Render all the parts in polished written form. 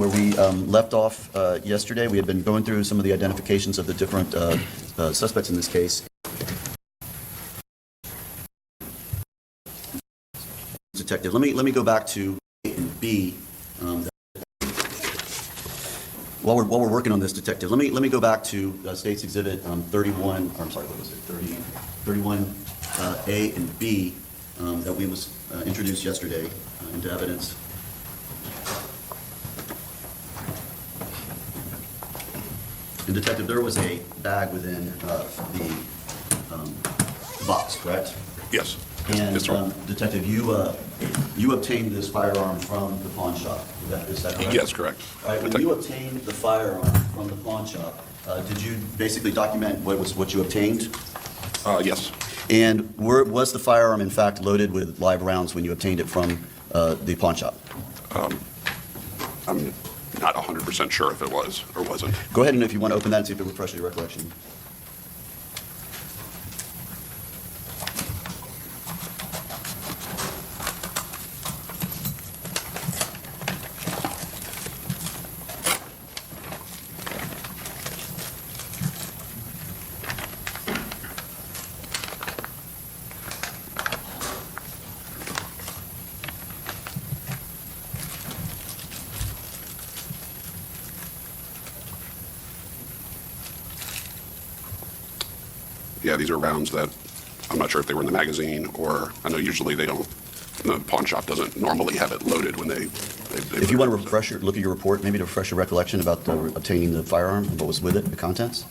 Where we left off yesterday, we had been going through some of the identifications of the different suspects in this case. Detective, let me go back to A and B. While we're working on this, detective, let me go back to State's Exhibit 31. Or I'm sorry, what was it? 31 A and B that we was introduced yesterday into evidence. And detective, there was a bag within the box, correct? Yes. And Yes, sir. detective, you obtained this firearm from the pawn shop. Is that correct? Yes, correct. All right. When you obtained the firearm from the pawn shop, did you basically document what you obtained? Yes. And was the firearm in fact loaded with live rounds when you obtained it from the pawn shop? I'm not 100% sure if it was or wasn't. Go ahead, and if you want to open that and see if it refreshes your recollection. Yeah, these are rounds that I'm not sure if they were in the magazine, or I know usually they don't, the pawn shop doesn't normally have it loaded when they If you want to look at your report, maybe to refresh your recollection about obtaining the firearm and what was with it, the contents.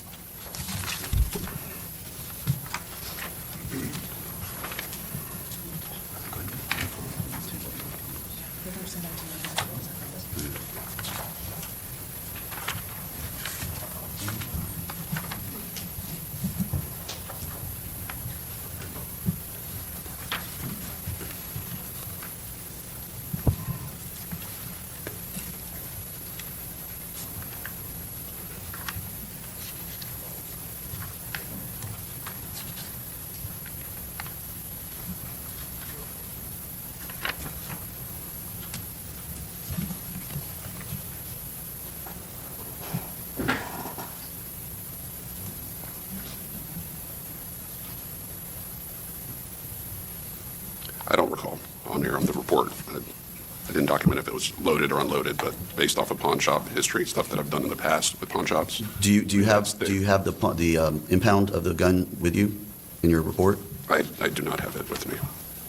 I don't recall on here on the report. I didn't document if it was loaded or unloaded, but based off of pawn shop history, stuff that I've done in the past with pawn shops. Do you have the impound of the gun with you in your report? I do not have it with me.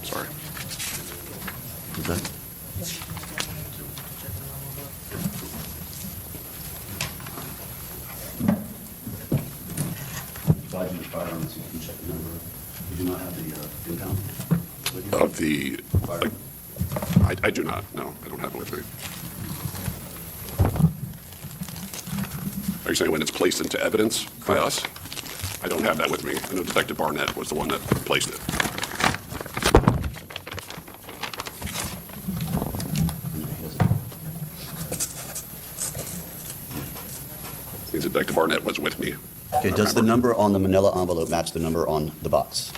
Sorry. Okay. Provide you the firearm so you can check the number. You do not have the impound with you? Of the, Firearm. I do not. No, I don't have it with me. Are you saying when it's placed into evidence by us? I don't have that with me. I know Detective Barnett was the one that placed it. Detective Barnett was with me. Okay, does the number on the manila envelope match the number on the box?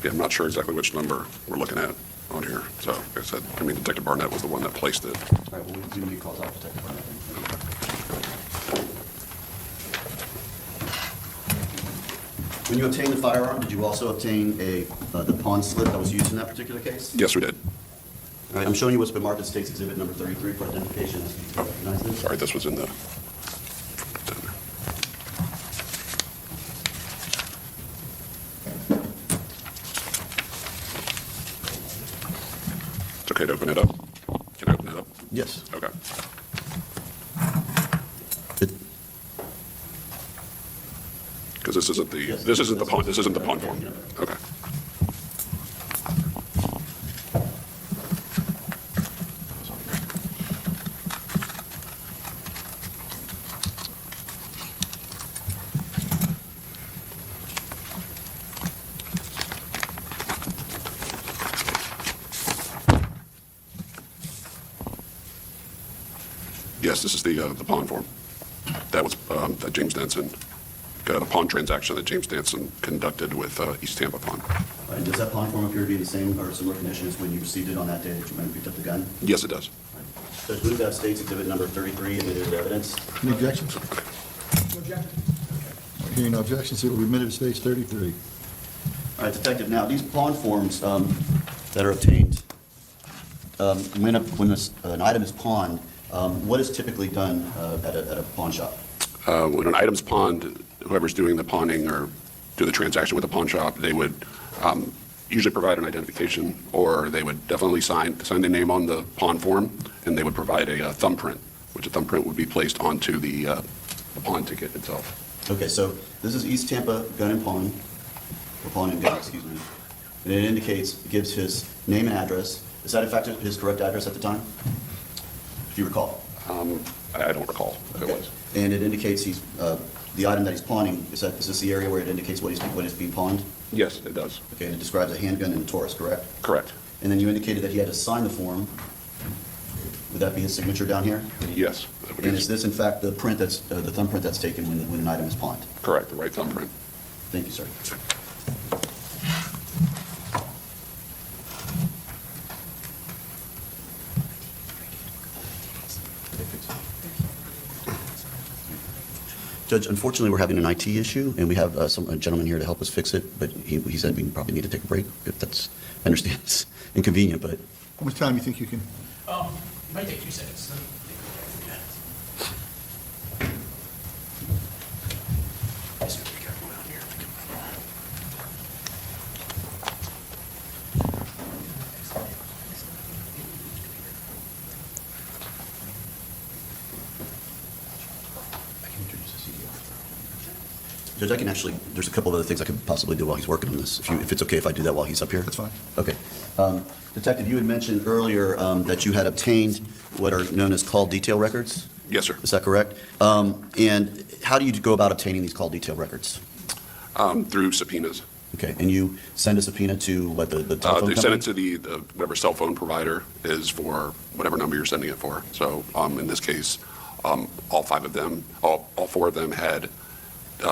Yeah, I'm not sure exactly which number we're looking at on here. So, like I said, Detective Barnett was the one that placed it. All right, well, we do need calls out Detective Barnett. When you obtained the firearm, did you also obtain the pawn slip that was used in that particular case? Yes, we did. All right, I'm showing you what's been marked as State's Exhibit number 33 for identification. Do you recognize this? Sorry, this was in the... It's okay to open it up? Can I open it up? Yes. Okay. Because this isn't the, Yes. this isn't the pawn form. Okay. Yes, this is the pawn form. That was, that James Denson, got a pawn transaction that James Denson conducted with East Tampa Pawn. And does that pawn form appear to be the same or similar condition as when you received it on that day that you went and picked up the gun? Yes, it does. Judge, move that State's Exhibit number 33 admitted into evidence. Any objections? No objection. Hearing no objections, it will be admitted to Stage 33. All right, Detective, now, these pawn forms that are obtained, when an item is pawned, what is typically done at a pawn shop? When an item's pawned, whoever's doing the pawning or do the transaction with the pawn shop, they would usually provide an identification, or they would definitely sign the name on the pawn form, and they would provide a thumbprint, which a thumbprint would be placed onto the pawn ticket itself. Okay, so this is East Tampa Gun and Pawn, or Pawn and Gun, excuse me. And it indicates, it gives his name and address. Is that in fact his correct address at the time? If you recall. I don't recall if it was. And it indicates he's, the item that he's pawning, is this the area where it indicates what is being pawned? Yes, it does. Okay, and it describes a handgun and a Taurus, correct? Correct. And then you indicated that he had to sign the form. Would that be his signature down here? Yes. that would And be- is this in fact the print that's, the thumbprint that's taken when an item is pawned? Correct, the right thumbprint. Thank you, sir. Judge, unfortunately, we're having an IT issue, and we have a gentleman here to help us fix it, but he said we probably need to take a break, if that's, I understand it's inconvenient, but How much time do you think you can? It might take 2 seconds. Just gotta be careful down here. Judge, I can actually, there's a couple of other things I could possibly do while he's working on this, if it's okay if I do that while he's up here? That's fine. Okay. Detective, you had mentioned earlier that you had obtained what are known as call detail records. Yes, sir. Is that correct? And how do you go about obtaining these call detail records? Through subpoenas. Okay, and you send a subpoena to what, the telephone They send it company? to the whatever cell phone provider is for whatever number you're sending it for. So in this case, all four of them had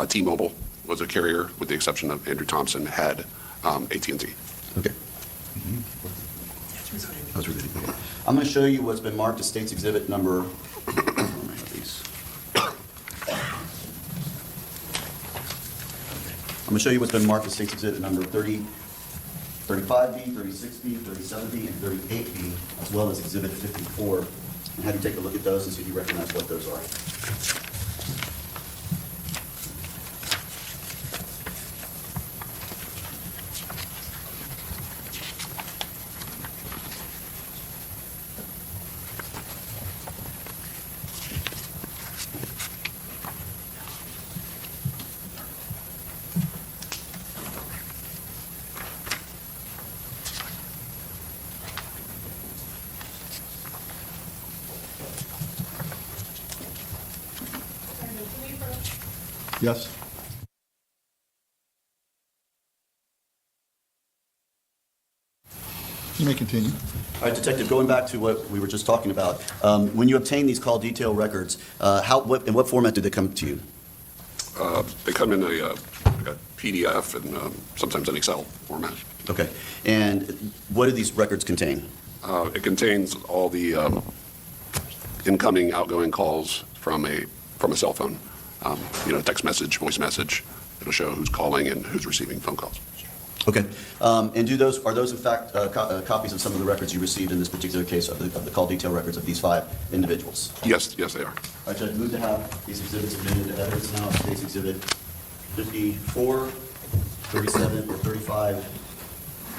T-Mobile was a carrier, with the exception of Andrew Thompson had AT&T. Okay. That was really good. I'm going to show you what's been marked as State's Exhibit number. I'm going to show you what's been marked as State's Exhibit number 35B, 36B, 37B, and 38B, as well as Exhibit 54, and have you take a look at those and see if you recognize what those are. Yes? You may continue. All right, Detective, going back to what we were just talking about, when you obtain these call detail records, in what format do they come to you? They come in a PDF and sometimes an Excel format. Okay, and what do these records contain? It contains all the incoming, outgoing calls from a cell phone. Text message, voice message. It'll show who's calling and who's receiving phone calls. Okay, and are those in fact copies of some of the records you received in this particular case of the call detail records of these 5 individuals? Yes, they are. All right, Judge, move to have these exhibits admitted into evidence now. State's Exhibit 54, 37, or 35,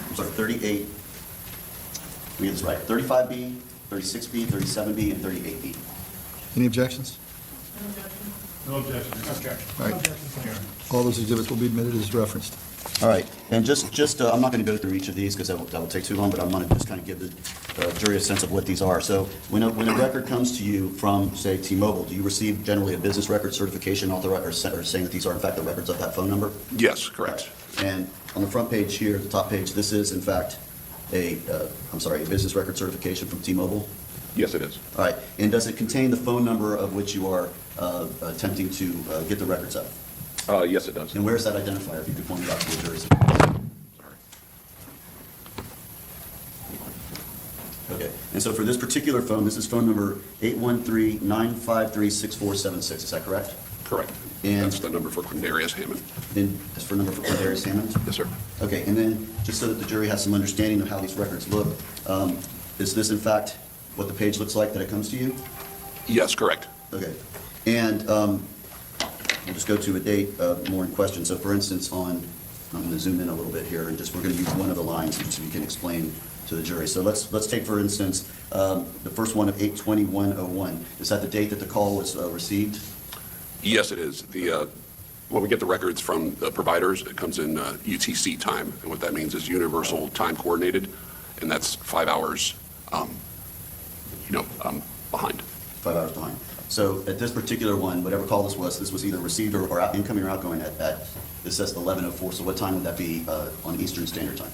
I'm sorry, 38. Let me get this right. 35B, 36B, 37B, and 38B. Any objections? No objection. All right. All those exhibits will be admitted as referenced. All right, and just I'm not going to go through each of these because that will take too long, but I'm going to just kind of give the jury a sense of what these are. So when a record comes to you from, say, T-Mobile, do you receive generally a business record certification or saying that these are in fact the records of that phone number? Yes, correct. And on the front page here, the top page, this is in fact a business record certification from T-Mobile? Yes, it is. All right, and does it contain the phone number of which you are attempting to get the records of? Yes, it does. And where's that identifier, if you could point it out to the jury? Sorry. Okay, and so for this particular phone, this is phone number 813-953-6476, is that correct? Correct. And- That's the number for Quandarious Hammond. And that's for number for Quandarious Hammond? Yes, sir. Okay, and then, just so that the jury has some understanding of how these records look, is this in fact what the page looks like that it comes to you? Yes, correct. Okay, and we'll just go to a date more in question. So for instance, I'm going to zoom in a little bit here, and we're going to use one of the lines just so you can explain to the jury. So let's take, for instance, the first one of 8/21/01. Is that the date that the call was received? Yes, it is. When we get the records from the providers, it comes in UTC time, and what that means is Universal Time Coordinated, and that's 5 hours, behind. 5 hours behind. So at this particular one, whatever call this was either received or incoming or outgoing at it says 11:04. So what time would that be on Eastern Standard Time?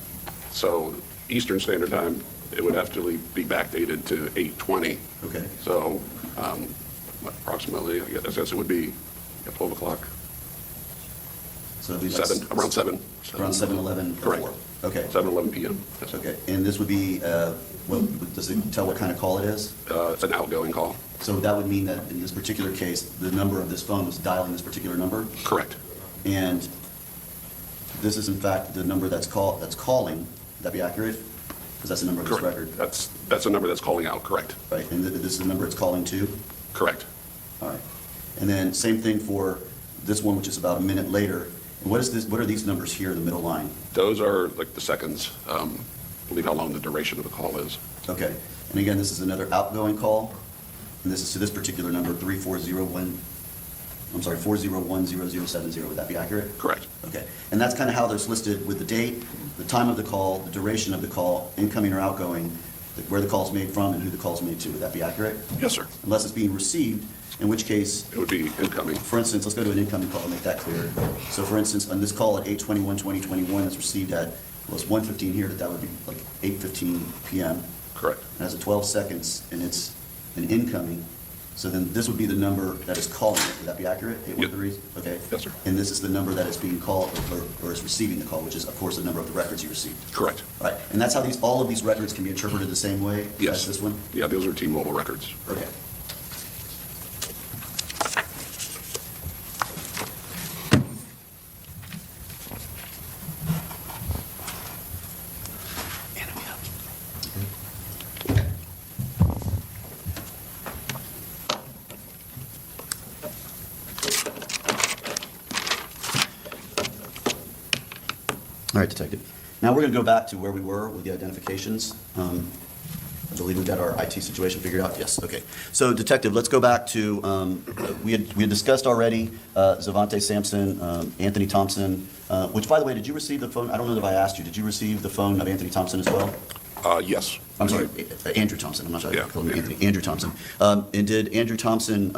So Eastern Standard Time, it would have to be backdated to 8:20. Okay. So approximately, I guess it would be at 12 o'clock, So it'd be like 7, around 7. Around 7:11. Correct. Okay. 7:11 p.m. Yes. Okay. And this would be, does it tell what kind of call it is? It's an outgoing call. So that would mean that in this particular case, the number of this phone was dialing this particular number? Correct. And this is in fact the number that's calling. Would that be accurate? Because that's the number of this Correct. record. That's a number that's calling out, correct? Right. And this is the number it's calling to? Correct. All right. And then same thing for this one, which is about a minute later. And what is this? What are these numbers here in the middle line? Those are like the seconds, I believe how long the duration of the call is. Okay. And again, this is another outgoing call. And this is to this particular number, 401-0070. Would that be accurate? Correct. Okay. And that's kind of how there's listed with the date, the time of the call, the duration of the call, incoming or outgoing, where the call's made from and who the call's made to. Would that be accurate? Yes, sir. Unless it's being received, in which case, It would be incoming. for instance, let's go to an incoming call and make that clear. So for instance, on this call at 8/21/2021 that's received at, well, it's 1:15 here, that would be like 8:15 p.m. Correct. It has a 12 seconds, and it's an incoming. So then this would be the number that is calling it. Would that be accurate? 813? Okay. Yes, sir. And this is the number that is being called or is receiving the call, which is, of course, the number of the records you received. Correct. Right. And that's how all of these records can be interpreted the same way Yes. as this one? Yeah, those are T-Mobile records. Okay. All right, Detective. Now we're going to go back to where we were with the identifications. I believe we've got our IT situation figured out. Yes, okay. So, Detective, let's go back to, we had discussed already Zvante Sampson, Anthony Thompson, which, by the way, did you receive the phone? I don't know if I asked you. Did you receive the phone of Anthony Thompson as well? Yes. I'm sorry, Andrew Thompson. I'm not sure. I Yeah, called him Andrew. Anthony. Andrew Thompson. And did Andrew Thompson,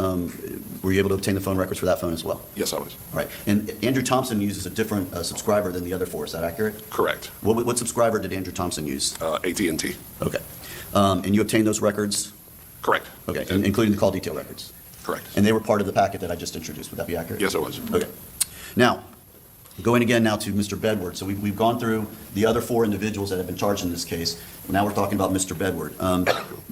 were you able to obtain the phone records for that phone as well? Yes, I was. All right. And Andrew Thompson uses a different subscriber than the other four. Is that accurate? Correct. What subscriber did Andrew Thompson use? AT&T. Okay. And you obtained those records? Correct. Okay, including the call detail records? Correct. And they were part of the packet that I just introduced. Would that be accurate? Yes, it was. Okay. Now, going again now to Mr. Bedward. So we've gone through the other four individuals that have been charged in this case. Now we're talking about Mr. Bedward.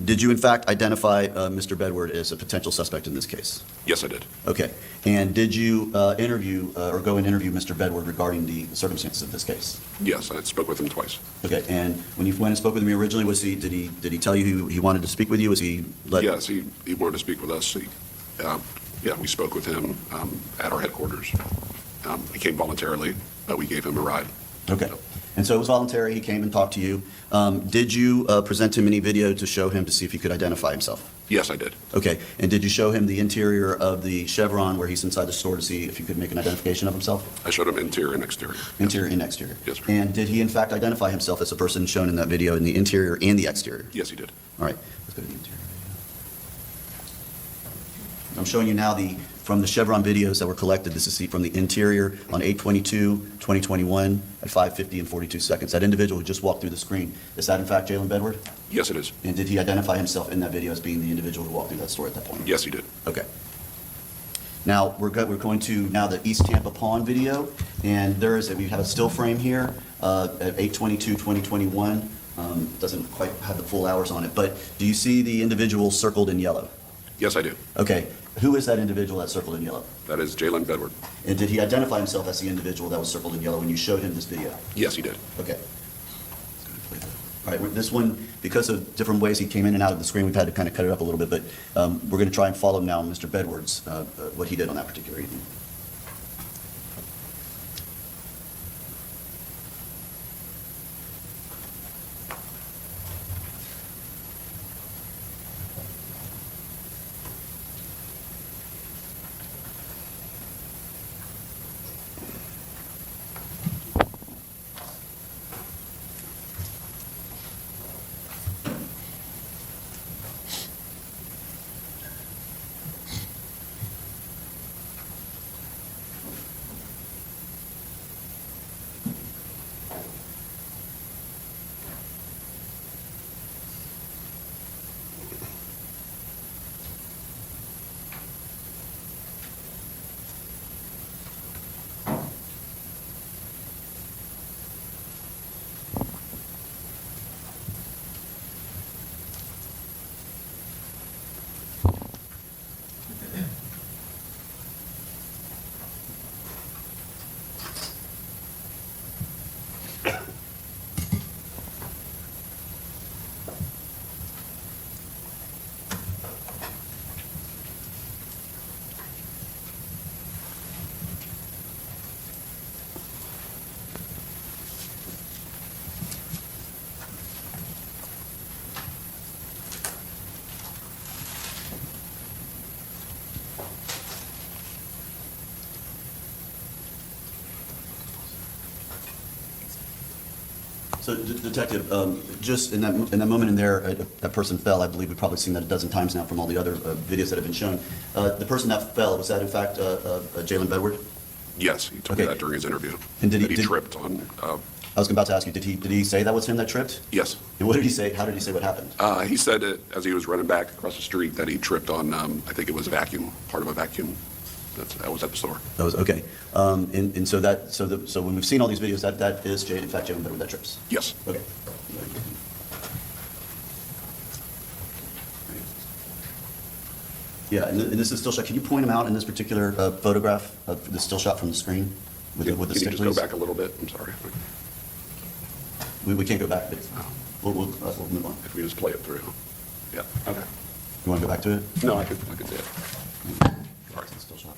Did you in fact identify Mr. Bedward as a potential suspect in this case? Yes, I did. Okay. And did you interview or go and interview Mr. Bedward regarding the circumstances of this case? Yes, I spoke with him twice. Okay. And when you went and spoke with him originally, did he tell you he wanted to speak with you? Was he Yes, he wanted to speak with us. Yeah, we spoke with him at our headquarters. He came voluntarily, but we gave him a ride. Okay. And so it was voluntary. He came and talked to you. Did you present him any video to show him to see if he could identify himself? Yes, I did. Okay. And did you show him the interior of the Chevron where he's inside the store to see if he could make an identification of himself? I showed him interior and exterior. Interior and exterior. Yes, sir. And did he in fact identify himself as the person shown in that video in the interior and the exterior? Yes, he did. All right. Let's go to the interior. I'm showing you now the from the Chevron videos that were collected, this is from the interior on 8/22/2021 at 5:50 and 42 seconds. That individual who just walked through the screen, is that in fact Jaylin Bedward? Yes, it is. And did he identify himself in that video as being the individual who walked through that store at that point? Yes, he did. Okay. Now, we're going to now the East Tampa Pond video, and we have a still frame here at 8/22/2021. Doesn't quite have the full hours on it, but do you see the individual circled in yellow? Yes, I do. Okay. Who is that individual that's circled in yellow? That is Jaylin Bedward. And did he identify himself as the individual that was circled in yellow when you showed him this video? Yes, he did. Okay. All right, this one, because of different ways he came in and out of the screen, we've had to kind of cut it up a little bit, but we're going to try and follow now Mr. Bedward's, what he did on that particular evening. So, Detective, just in that moment in there, that person fell. I believe we've probably seen that a dozen times now from all the other videos that have been shown. The person that fell, was that in fact Jaylin Bedward? Yes, he told me Okay. that during his interview. And did he- That did- tripped on, I was about to ask you, did he say that was him that tripped? yes. And what did he say? How did he say what happened? He said that as he was running back across the street that he tripped on, I think it was a vacuum, part of a vacuum that was at the store. That was okay. And so when we've seen all these videos, that is in fact Jaylin Bedward that trips. Yes. Okay. Yeah, and this is still shot. Can you point him out in this particular photograph of the still shot from the screen with the Can you stick, just please? go back a little bit? I'm sorry. We can't go back, but we'll move on. If we just play it through. Yeah, okay. You want to go back to it? No, I could see it. All right, still shot.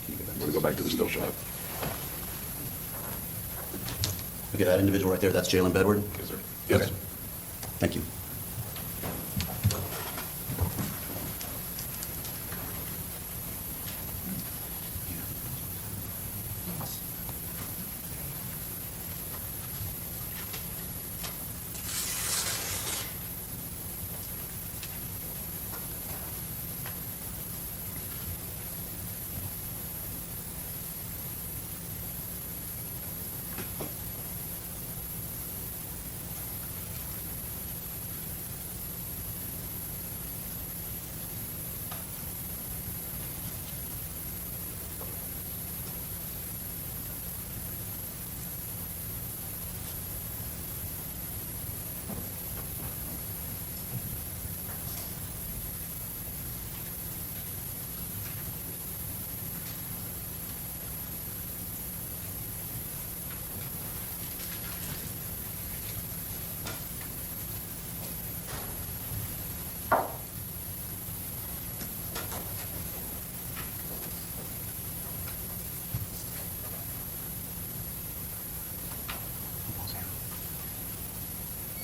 Can you go back I'm going to go back to the still shot. Okay, that individual right there, that's Jaylin Bedward? Yes, sir. Yes. Okay. Thank you.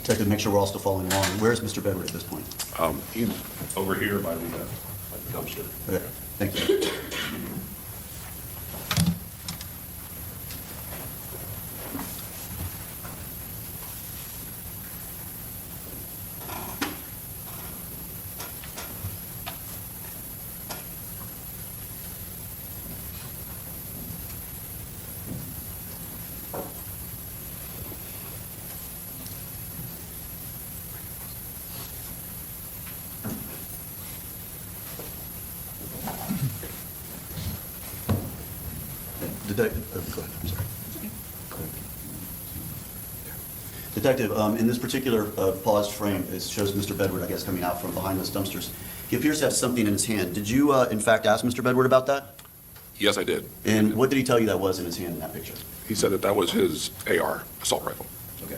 Detective, make sure we're all still following along. Where's Mr. Bedward at this point? He's over here by the dumpster. Okay, thank you. Go ahead, I'm sorry. Detective, in this particular paused frame, it shows Mr. Bedward, I guess, coming out from behind those dumpsters. He appears to have something in his hand. Did you, in fact, ask Mr. Bedward about that? Yes, I did. And what did he tell you that was in his hand in that picture? He said that that was his AR, assault rifle. Okay.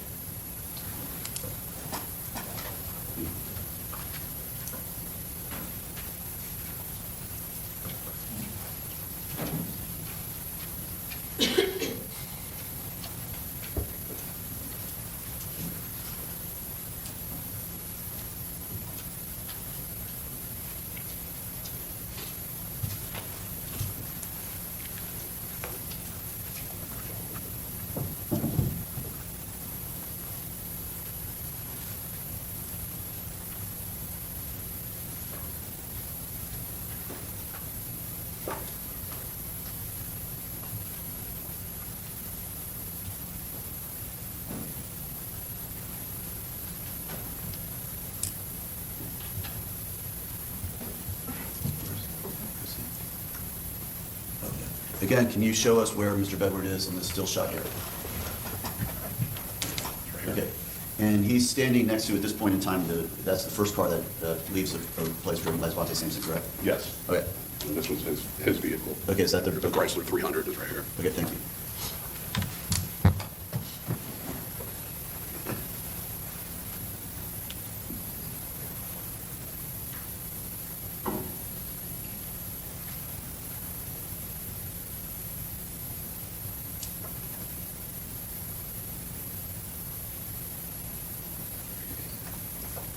Again, can you show us where Mr. Bedward is in this still shot here? Okay. And he's standing next to, at this point in time, that's the first car that leaves the place driven by Zvante Sampson, correct? Yes. Okay. And this was his vehicle. Okay, is that the Chrysler 300 is right here. Okay, thank you.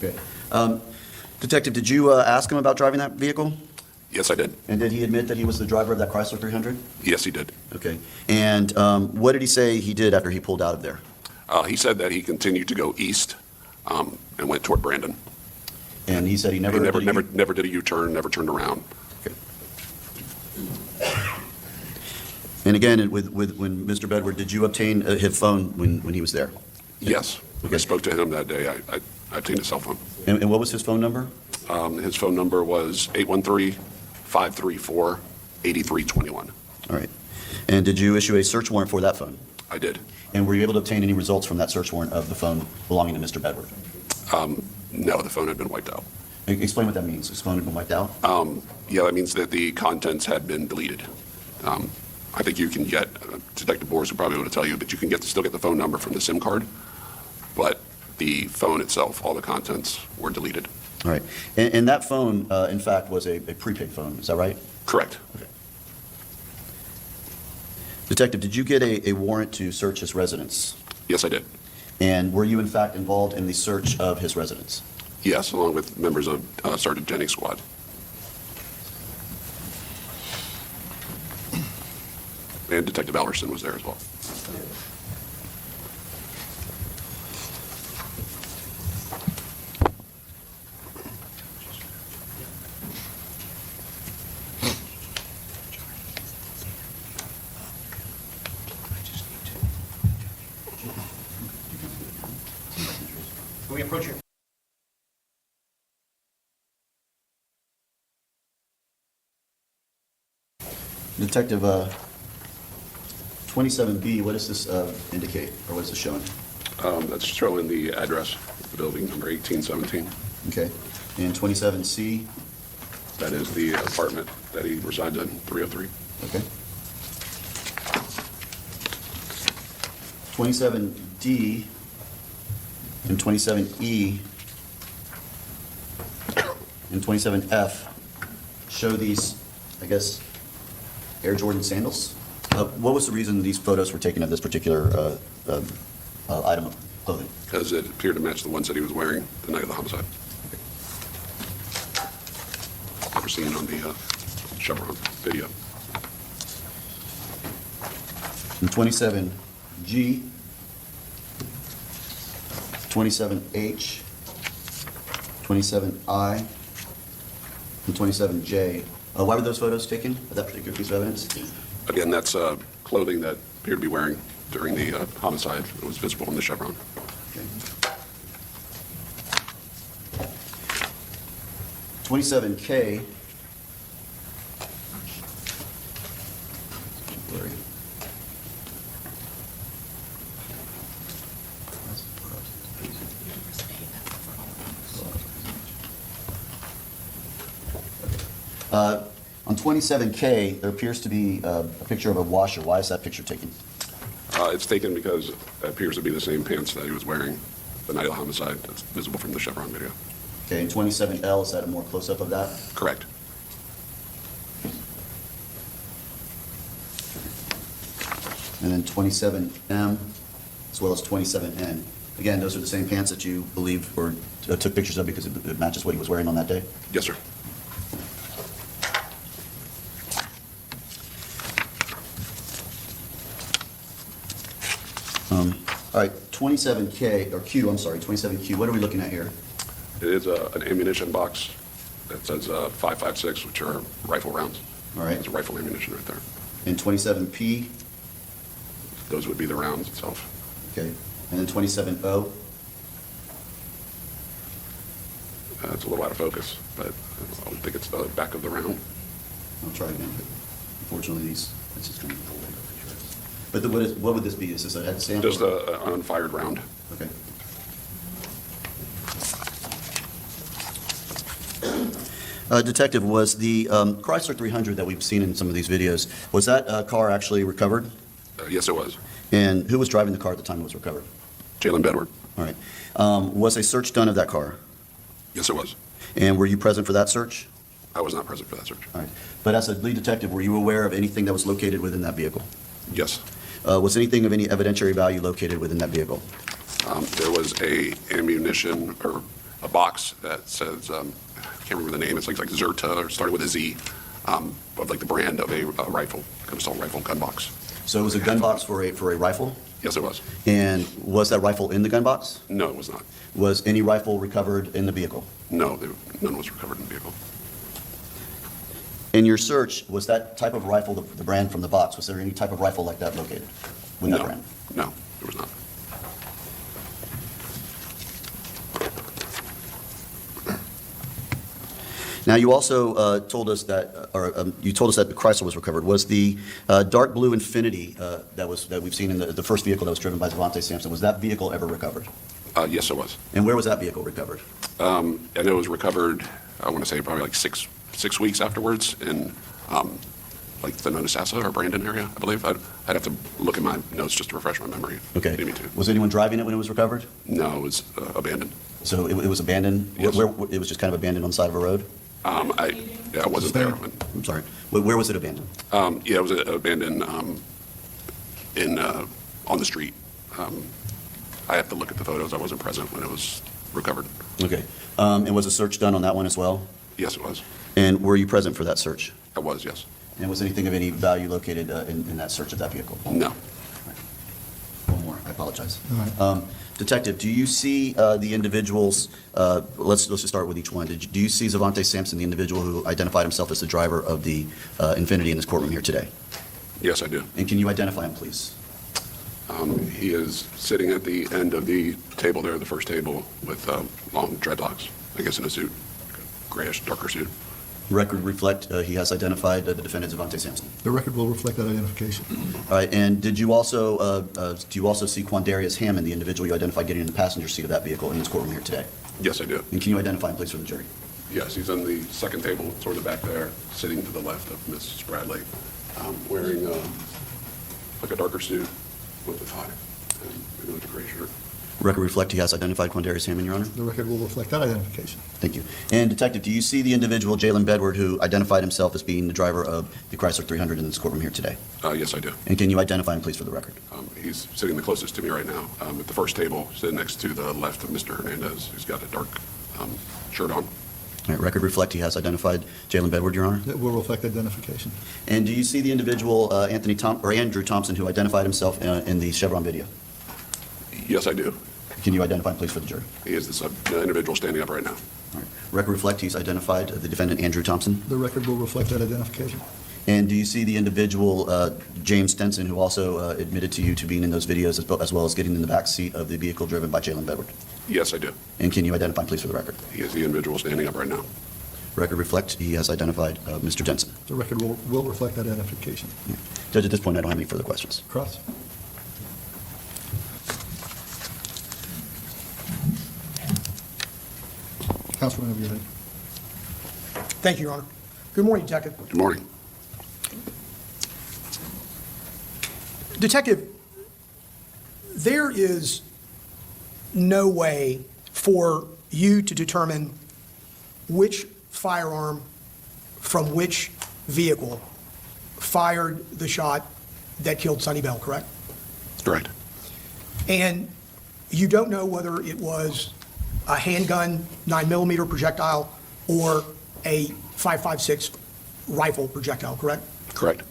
Okay. Detective, did you ask him about driving that vehicle? Yes, I did. And did he admit that he was the driver of that Chrysler 300? Yes, he did. Okay. And what did he say he did after he pulled out of there? He said that he continued to go east and went toward Brandon. And he said he never... He never did a U-turn, never turned around. Okay. And again, when Mr. Bedward, did you obtain his phone when he was there? Yes. Okay. I spoke to him that day. I obtained his cell phone. And what was his phone number? His phone number was 813-534-8321. All right. And did you issue a search warrant for that phone? I did. And were you able to obtain any results from that search warrant of the phone belonging to Mr. Bedward? No, the phone had been wiped out. Explain what that means. His phone had been wiped out? Yeah, that means that the contents had been deleted. I think you can get, Detective Boris would probably be able to tell you, but you can still get the phone number from the SIM card, but the phone itself, all the contents were deleted. All right. And that phone, in fact, was a prepaid phone. Is that right? Correct. Okay. Detective, did you get a warrant to search his residence? Yes, I did. And were you, in fact, involved in the search of his residence? Yes, along with members of Sergeant Jennings' squad. And Detective Ellerson was there as well. Can we approach your... Detective, 27B, what does this indicate, or what is this showing? That's showing the address of the building, number 1817. Okay. And 27C? That is the apartment that he resides in, 303. Okay. 27D and 27E and 27F show these, I guess, Air Jordan sandals. What was the reason these photos were taken of this particular item of clothing? Because it appeared to match the ones that he was wearing the night of the homicide. That were seen on the Chevron video. And 27G, 27H, 27I, and 27J. Why were those photos taken of that particular piece of evidence? Again, that's clothing that appeared to be wearing during the homicide. It was visible in the Chevron. Okay. 27K. Blurry. On 27K, there appears to be a picture of a washer. Why is that picture taken? It's taken because it appears to be the same pants that he was wearing the night of the homicide. That's visible from the Chevron video. Okay, and 27L, is that a more close-up of that? Correct. And then 27M, as well as 27N. Again, those are the same pants that you believe or took pictures of because it matches what he was wearing on that day? Yes, sir. All right, 27K, or Q, I'm sorry, 27Q, what are we looking at here? It is an ammunition box that says 5.56, which are rifle rounds. All right. It's rifle ammunition right there. And 27P, Those would be the rounds itself. okay, and then 27O, It's a little out of focus, but I don't think it's the back of the round. I'll try again, but unfortunately, this is going to be the way the picture is. But what would this be? Is this a head sample? Just an unfired round. Okay. Detective, was the Chrysler 300 that we've seen in some of these videos, was that car actually recovered? Yes, it was. And who was driving the car at the time it was recovered? Jaylin Bedward. All right. Was a search done of that car? Yes, it was. And were you present for that search? I was not present for that search. All right. But as a lead detective, were you aware of anything that was located within that vehicle? Yes. Was anything of any evidentiary value located within that vehicle? There was a ammunition or a box that says, I can't remember the name, it's like Zerta, or starting with a Z, of like the brand of a rifle, an assault rifle gun box. So it was a gun box for a rifle? Yes, it was. And was that rifle in the gun box? No, it was not. Was any rifle recovered in the vehicle? No, none was recovered in the vehicle. In your search, was that type of rifle, the brand from the box, was there any type of rifle like that located with that No, brand? no, there was not. Now, you also told us that, you told us that the Chrysler was recovered. Was the dark blue Infiniti that we've seen in the first vehicle that was driven by Zvante Sampson, was that vehicle ever recovered? Yes, it was. And where was that vehicle recovered? And it was recovered, I want to say probably like six weeks afterwards in like the Nonasassa or Brandon area, I believe. I'd have to look at my notes just to refresh my memory. Okay. Maybe two. Was anyone driving it when it was recovered? No, it was abandoned. So it was abandoned? Yes. Where, it was just kind of abandoned on the side of a road? I wasn't there. I'm sorry. Where was it abandoned? Yeah, it was abandoned on the street. I have to look at the photos. I wasn't present when it was recovered. Okay. And was a search done on that one as well? Yes, it was. And were you present for that search? I was, yes. And was anything of any value located in that search of that vehicle? No. One more, I apologize. All right. Detective, do you see the individuals, let's just start with each one. Do you see Zvante Sampson, the individual who identified himself as the driver of the Infiniti in this courtroom here today? Yes, I do. And can you identify him, please? He is sitting at the end of the table there, the first table, with long dreadlocks, I guess in a suit, grayish, darker suit. Record reflect he has identified the defendant, Zvante Sampson. The record will reflect that identification. All right, and did you also, do you also see Quandarious Hammond, the individual you identified getting in the passenger seat of that vehicle in this courtroom here today? Yes, I do. And can you identify him, please, for the jury? Yes, he's on the second table, toward the back there, sitting to the left of Miss Bradley, wearing like a darker suit with a tie and with a gray shirt. Record reflect he has identified Quandarious Hammond, Your Honor? The record will reflect that identification. Thank you. And Detective, do you see the individual, Jaylin Bedward, who identified himself as being the driver of the Chrysler 300 in this courtroom here today? Yes, I do. And can you identify him, please, for the record? He's sitting the closest to me right now, at the first table, sitting next to the left of Mr. Hernandez, who's got a dark shirt on. All right, record reflect he has identified Jaylin Bedward, Your Honor? That will reflect identification. And do you see the individual, Andrew Thompson, who identified himself in the Chevron video? Yes, I do. Can you identify him, please, for the jury? He is the individual standing up right now. All right. Record reflect he's identified the defendant, Andrew Thompson. The record will reflect that identification. And do you see the individual, James Denson, who also admitted to you to being in those videos as well as getting in the back seat of the vehicle driven by Jaylin Bedward? Yes, I do. And can you identify him, please, for the record? He is the individual standing up right now. Record reflect he has identified Mr. Denson. The record will reflect that identification. Judge, at this point, I don't have any further questions. Cross. Counsel, whenever you're ready. Thank you, Your Honor. Good morning, Detective. Good morning. Detective, there is no way for you to determine which firearm from which vehicle fired the shot that killed Suni Bell, correct? Correct. And you don't know whether it was a handgun 9mm projectile or a .556 rifle projectile, correct? Correct.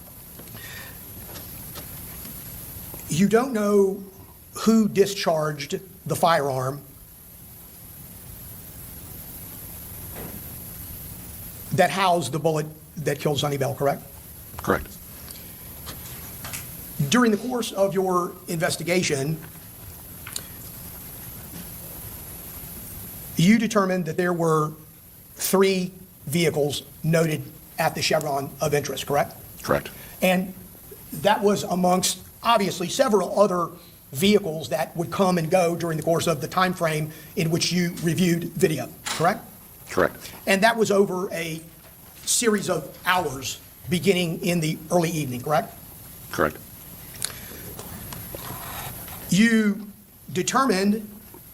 You don't know who discharged the firearm that housed the bullet that killed Suni Bell, correct? Correct. During the course of your investigation, you determined that there were 3 vehicles noted at the chevron of interest, correct? Correct. And that was amongst, obviously, several other vehicles that would come and go during the course of the time frame in which you reviewed video, correct? Correct. And that was over a series of hours beginning in the early evening, correct? Correct. You determined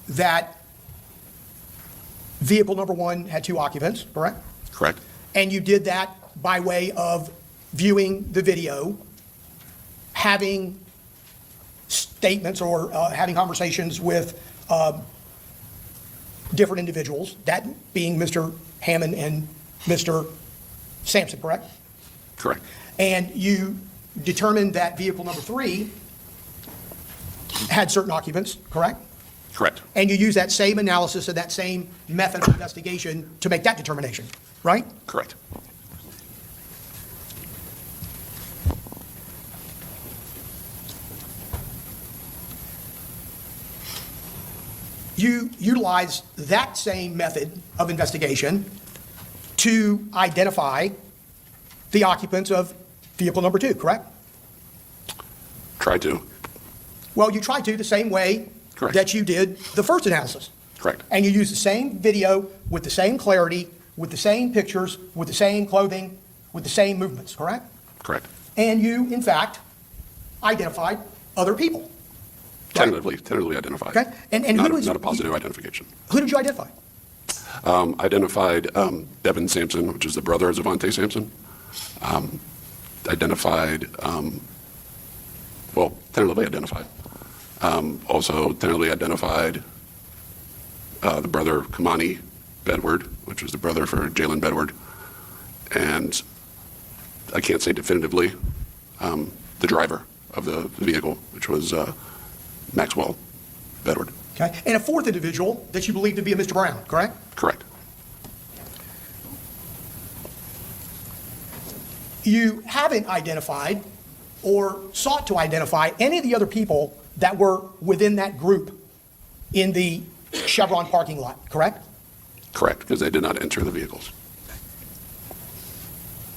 that vehicle number 1 had 2 occupants, correct? Correct. And you did that by way of viewing the video, having statements or having conversations with different individuals, that being Mr. Hammond and Mr. Sampson, correct? Correct. And you determined that vehicle number 3 had certain occupants, correct? Correct. And you use that same analysis and that same method of investigation to make that determination, right? Correct. You utilize that same method of investigation to identify the occupants of vehicle number 2, correct? Tried to. Well, you tried to the same way Correct. that you did the first analysis. Correct. And you use the same video with the same clarity, with the same pictures, with the same clothing, with the same movements, correct? Correct. And you, in fact, identified other people. Tentatively identified. Okay. And who not, was- not a positive identification. Who did you identify? Identified Devin Sampson, which is the brother of Zvante Sampson. Tentatively identified. Also tentatively identified the brother Kamani Bedward, which was the brother for Jaylin Bedward. And I can't say definitively the driver of the vehicle, which was Maxwell Bedward. Okay. And a 4th individual that you believe to be a Mr. Brown, correct? Correct. You haven't identified or sought to identify any of the other people that were within that group in the Chevron parking lot, correct? Correct, because they did not enter the vehicles.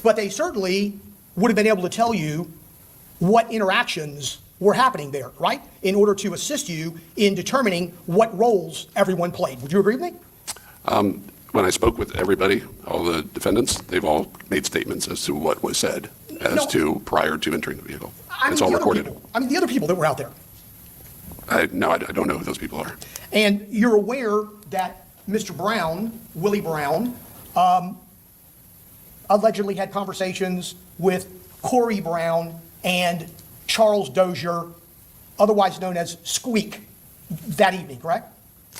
But they certainly would have been able to tell you what interactions were happening there, right? In order to assist you in determining what roles everyone played. Would you agree with me? When I spoke with everybody, all the defendants, they've all made statements as to what was said to prior to entering the vehicle. It's all recorded. The other people that were out there. I don't know who those people are. And you're aware that Mr. Brown, Willie Brown, allegedly had conversations with Corey Brown and Charles Dozier, otherwise known as Squeak, that evening, correct?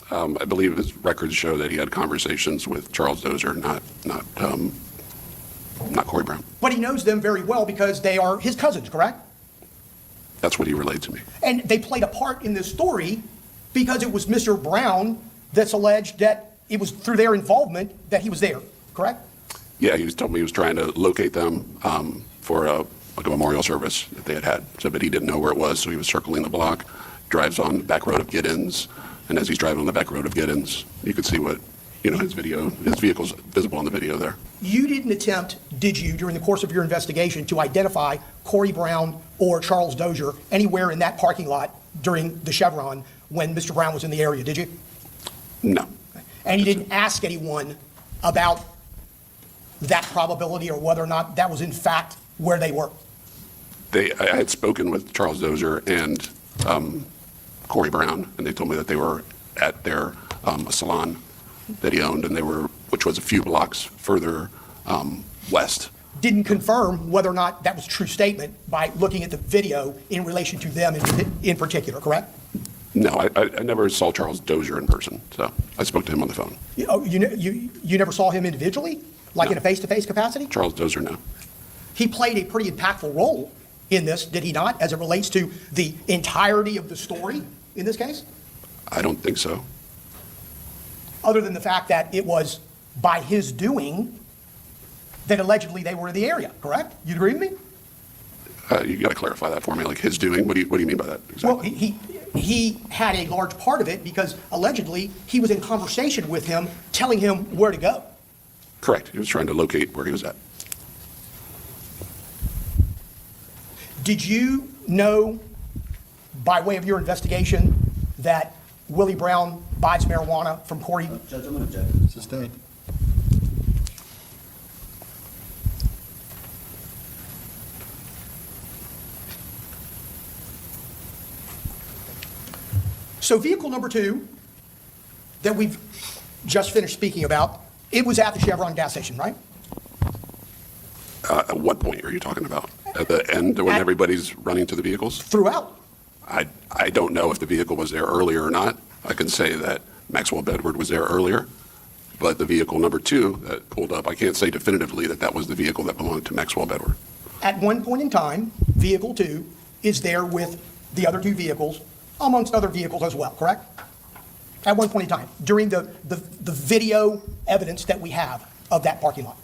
I believe his records show that he had conversations with Charles Dozier, not Corey Brown. But he knows them very well because they are his cousins, correct? That's what he relayed to me. And they played a part in this story because it was Mr. Brown that's alleged that it was through their involvement that he was there, correct? Yeah, he told me he was trying to locate them for a memorial service that they had. So, but he didn't know where it was, so he was circling the block, drives on the back road of Giddens, and as he's driving on the back road of Giddens, you could see what, his vehicle's visible on the video there. You didn't attempt, did you, during the course of your investigation, to identify Corey Brown or Charles Dozier anywhere in that parking lot during the Chevron when Mr. Brown was in the area, did you? No. And you didn't ask anyone about that probability or whether or not that was in fact where they were? I had spoken with Charles Dozier and Corey Brown, and they told me that they were at their salon that he owned, and which was a few blocks further west. Didn't confirm whether or not that was a true statement by looking at the video in relation to them in particular, correct? No, I never saw Charles Dozier in person, so I spoke to him on the phone. You never saw him individually, like No. in a face-to-face capacity? Charles Dozier, no. He played a pretty impactful role in this, did he not, as it relates to the entirety of the story in this case? I don't think so. Other than the fact that it was by his doing that allegedly they were in the area, correct? You agree with me? You got to clarify that for me, like his doing. What do you mean by that Well, exactly? he had a large part of it because allegedly he was in conversation with him, telling him where to go. Correct. He was trying to locate where he was at. Did you know, by way of your investigation, that Willie Brown buys marijuana from Corey? Judge, I'm going to object. Sustained. So vehicle number 2 that we've just finished speaking about, it was at the Chevron gas station, right? At what point are you talking about? At the end when everybody's running to the vehicles? Throughout. I don't know if the vehicle was there earlier or not. I can say that Maxwell Bedward was there earlier, but the vehicle number 2 that pulled up, I can't say definitively that that was the vehicle that belonged to Maxwell Bedward. At one point in time, vehicle 2 is there with the other 2 vehicles, amongst other vehicles as well, correct? At one point in time, during the video evidence that we have of that parking lot.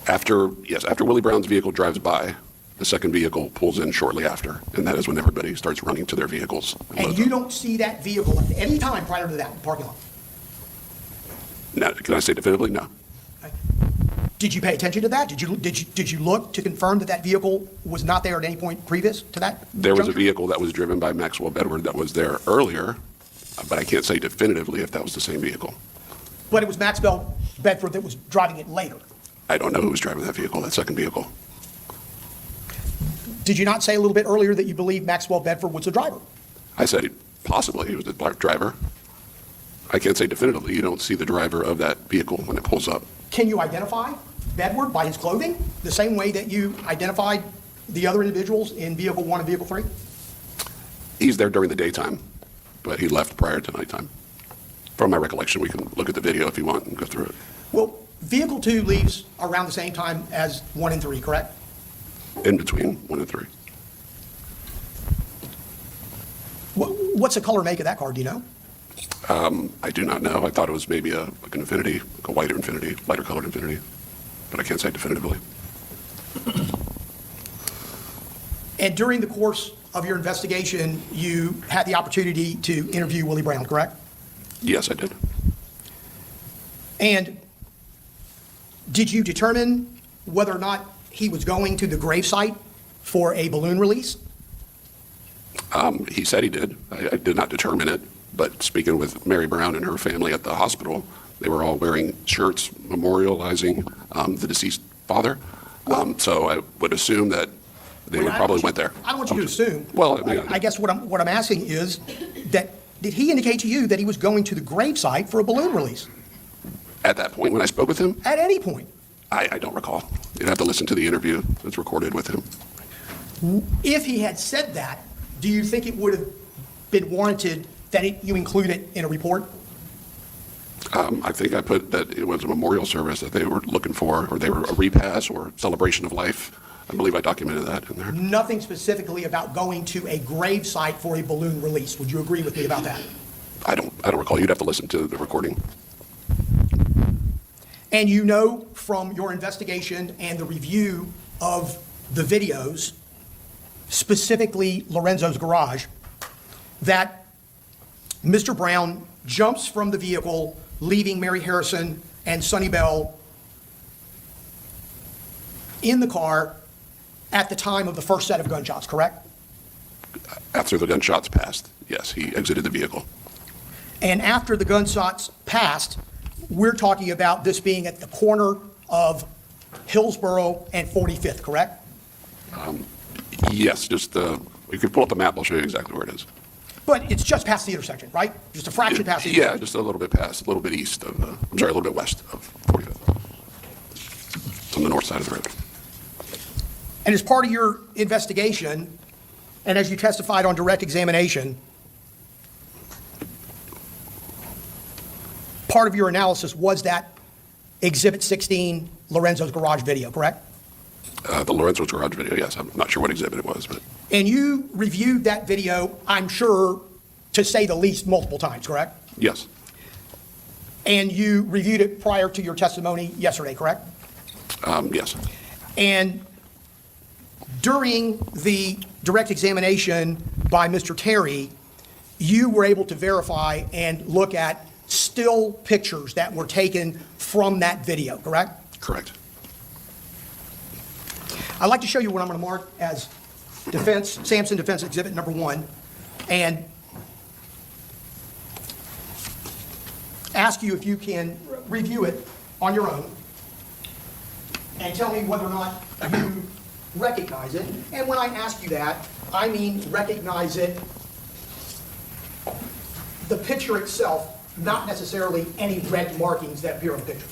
After Willie Brown's vehicle drives by, the second vehicle pulls in shortly after, and that is when everybody starts running to their vehicles. And you don't see that vehicle at any time prior to that parking lot? Now, can I say definitively? No. Did you pay attention to that? Did you look to confirm that that vehicle was not there at any point previous to that? There was a juncture? vehicle that was driven by Maxwell Bedward that was there earlier, but I can't say definitively if that was the same vehicle. But it was Maxwell Bedford that was driving it later. I don't know who was driving that vehicle, that second vehicle. Did you not say a little bit earlier that you believe Maxwell Bedford was the driver? I said possibly he was the driver. I can't say definitively. You don't see the driver of that vehicle when it pulls up. Can you identify Bedward by his clothing, the same way that you identified the other individuals in vehicle 1 and vehicle 3? He's there during the daytime, but he left prior to nighttime. From my recollection, we can look at the video if you want and go through it. Well, vehicle 2 leaves around the same time as 1 and 3, correct? In between 1 and 3. What's the color make of that car, do you know? I do not know. I thought it was maybe like an Infinity, like a whiter Infinity, lighter colored Infinity, but I can't say definitively. And during the course of your investigation, you had the opportunity to interview Willie Brown, correct? Yes, I did. And did you determine whether or not he was going to the gravesite for a balloon release? He said he did. I did not determine it, but speaking with Mary Brown and her family at the hospital, they were all wearing shirts memorializing the deceased father. So I would assume that they would probably went there. I don't want you to assume. Well, I guess what I'm asking is that, did he indicate to you that he was going to the gravesite for a balloon release? At that point when I spoke with him, At any point? I don't recall. You'd have to listen to the interview that's recorded with him. If he had said that, do you think it would have been warranted that you include it in a report? I think I put that it was a memorial service that they were looking for, or they were a repass or celebration of life. I believe I documented that in there. Nothing specifically about going to a gravesite for a balloon release. Would you agree with me about that? I don't recall. You'd have to listen to the recording. And you know from your investigation and the review of the videos, specifically Lorenzo's garage, that Mr. Brown jumps from the vehicle, leaving Mary Harrison and Suni Bell in the car at the time of the first set of gunshots, correct? After the gunshots passed, yes, he exited the vehicle. And after the gunshots passed, we're talking about this being at the corner of Hillsborough and 45th, correct? Yes, just, you could pull up the map, I'll show you exactly where it is. But it's just past the intersection, right? Just a fraction past the Yeah, intersection. just a little bit past, a little bit east of, I'm sorry, a little bit west of 45th. It's on the north side of the road. And as part of your investigation, and as you testified on direct examination, part of your analysis was that Exhibit 16, Lorenzo's garage video, correct? The Lorenzo's garage video, yes, I'm not sure what exhibit it was, but And you reviewed that video, I'm sure, to say the least, multiple times, correct? yes, And you reviewed it prior to your testimony yesterday, correct? yes, And during the direct examination by Mr. Terry, you were able to verify and look at still pictures that were taken from that video, correct? correct. I'd like to show you what I'm going to mark as Sampson Defense Exhibit Number 1, and ask you if you can review it on your own and tell me whether or not you recognize it. And when I ask you that, I mean recognize it, the picture itself, not necessarily any red markings that appear on the picture.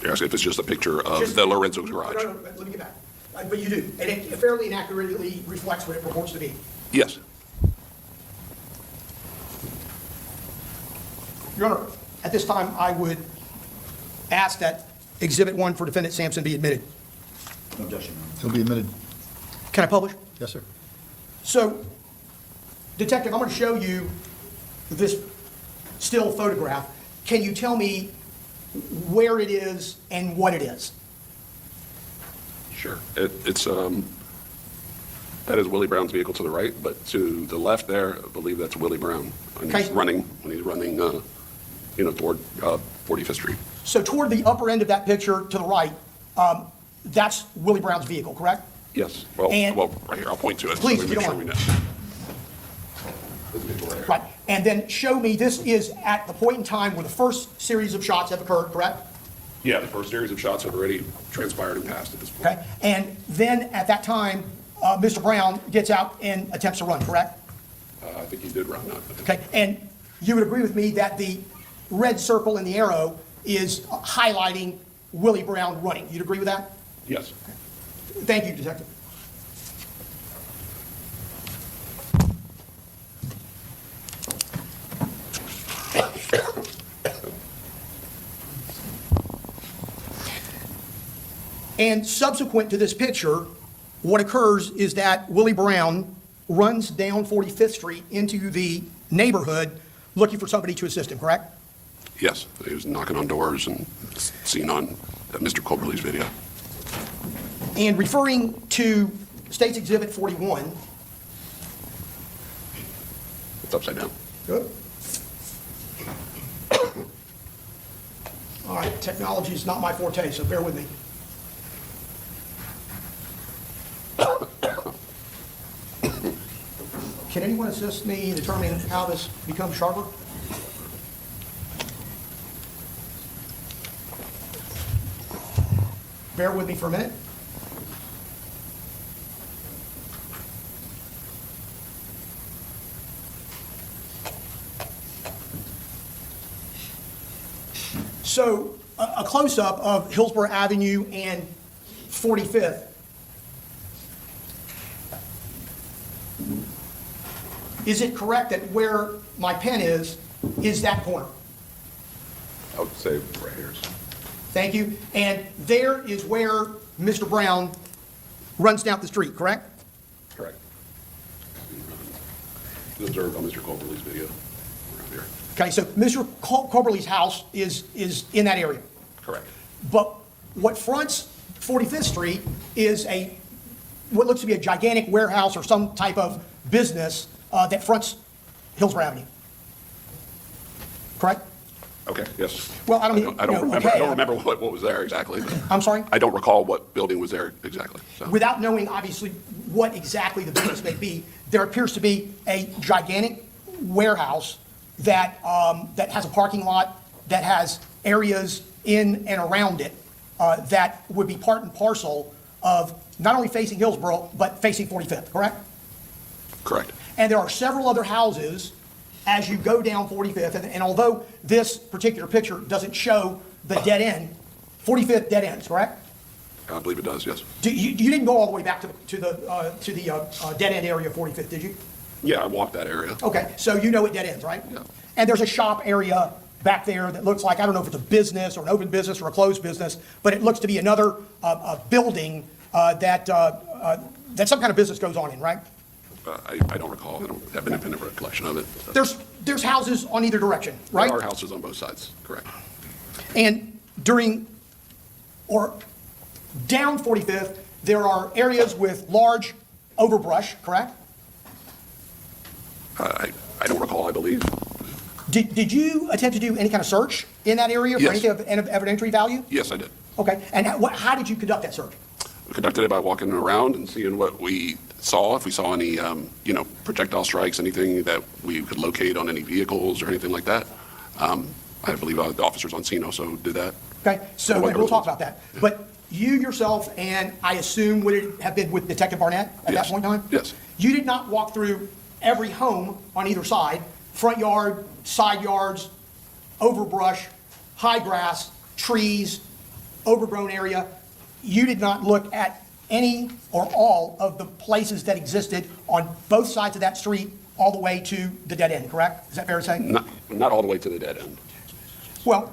You're asking if it's just a picture of Just- the Lorenzo's garage? No, let me get back. But you do, and it fairly and accurately reflects what it purports to be. Yes, Your Honor, at this time, I would ask that Exhibit 1 for Defendant Sampson be admitted. No objection, Your Honor. He'll be admitted. Can I publish? Yes, sir. So, Detective, I'm going to show you this still photograph. Can you tell me where it is and what it is? sure. It's, that is Willie Brown's vehicle to the right, but to the left there, I believe that's Willie Brown. When he's Okay. running, toward 45th Street. So toward the upper end of that picture to the right, that's Willie Brown's vehicle, correct? Yes, And- well, right here, I'll point to it. so Please, we if you make don't sure we mind. know. This vehicle right here. Right. And then show me, this is at the point in time where the first series of shots have occurred, correct? Yeah, the first series of shots have already transpired and passed at this point. Okay. And then at that time, Mr. Brown gets out and attempts to run, correct? I think he did run that. Okay. And you would agree with me that the red circle in the arrow is highlighting Willie Brown running. You'd agree with that? Yes. Thank you, Detective. And subsequent to this picture, what occurs is that Willie Brown runs down 45th Street into the neighborhood looking for somebody to assist him, correct? Yes, he was knocking on doors and seen on Mr. Colberly's video. And referring to State's Exhibit 41. It's upside down. Good. All right, technology is not my forte, so bear with me. Can anyone assist me in determining how this becomes sharper? Bear with me for a minute. So a close-up of Hillsborough Avenue and 45th. Is it correct that where my pen is that corner? I would say right here. Thank you. And there is where Mr. Brown runs down the street, correct? Correct. It's observed on Mr. Colberly's video around here. Okay, so Mr. Coberly's house is in that area. Correct. But what fronts 45th Street is what looks to be a gigantic warehouse or some type of business that fronts Hillsborough Avenue. Correct? Okay, yes. Well, I don't mean, I don't you know, remember, okay. I don't remember what was there exactly. but I'm sorry? I don't recall what building was there exactly, so. Without knowing, obviously, what exactly the business may be, there appears to be a gigantic warehouse that has a parking lot, that has areas in and around it that would be part and parcel of not only facing Hillsborough, but facing 45th, correct? Correct. And there are several other houses as you go down 45th, and although this particular picture doesn't show the dead end, 45th dead ends, correct? I believe it does, yes. You didn't go all the way back to the dead end area of 45th, did you? Yeah, I walked that area. Okay, so you know it dead ends, right? Yeah. And there's a shop area back there that looks like, I don't know if it's a business or an open business or a closed business, but it looks to be another building that some kind of business goes on in, right? I don't recall. I don't have an independent recollection of it. There's houses on either direction, right? There are houses on both sides, correct. And during or down 45th, there are areas with large overbrush, correct? I don't recall, I believe. Did you attempt to do any kind of search in that area for Yes. anything of evidentiary value? Yes, I did. Okay, and how did you conduct that search? We conducted it by walking around and seeing what we saw, if we saw any, projectile strikes, anything that we could locate on any vehicles or anything like that. I believe the officers on scene also did that. Okay, so What we'll talk those- about that. But you yourself, and I assume would it have been with Detective Barnett at that Yes. point in time? Yes. You did not walk through every home on either side, front yard, side yards, overbrush, high grass, trees, overgrown area. You did not look at any or all of the places that existed on both sides of that street all the way to the dead end, correct? Is that fair to say? Not all the way to the dead end. Well,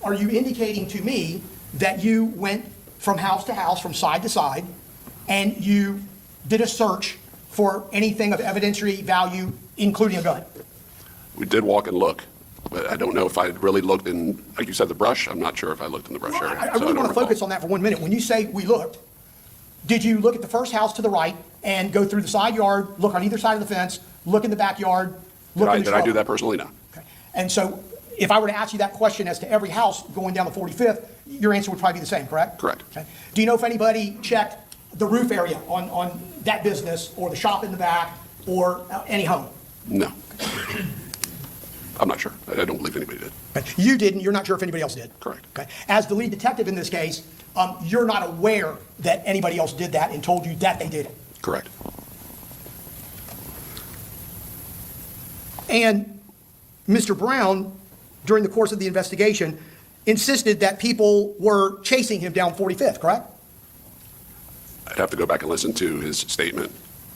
are you indicating to me that you went from house to house, from side to side, and you did a search for anything of evidentiary value, including a gun? We did walk and look, but I don't know if I really looked in, like you said, the brush. I'm not sure if I looked in the brush Well, area. I so really don't want to recall. focus on that for 1 minute. When you say we looked, did you look at the first house to the right and go through the side yard, look on either side of the fence, look in the backyard, look in the Did I do shrub? that personally? No. Okay. And so if I were to ask you that question as to every house going down the 45th, your answer would probably be the same, correct? Correct. Okay. Do you know if anybody checked the roof area on that business or the shop in the back or any home? No. I'm not sure. I don't believe anybody did. Okay. You didn't, you're not sure if anybody else did? Correct. Okay. As the lead detective in this case, you're not aware that anybody else did that and told you that they did it? Correct. And Mr. Brown, during the course of the investigation, insisted that people were chasing him down 45th, correct? I'd have to go back and listen to his statement.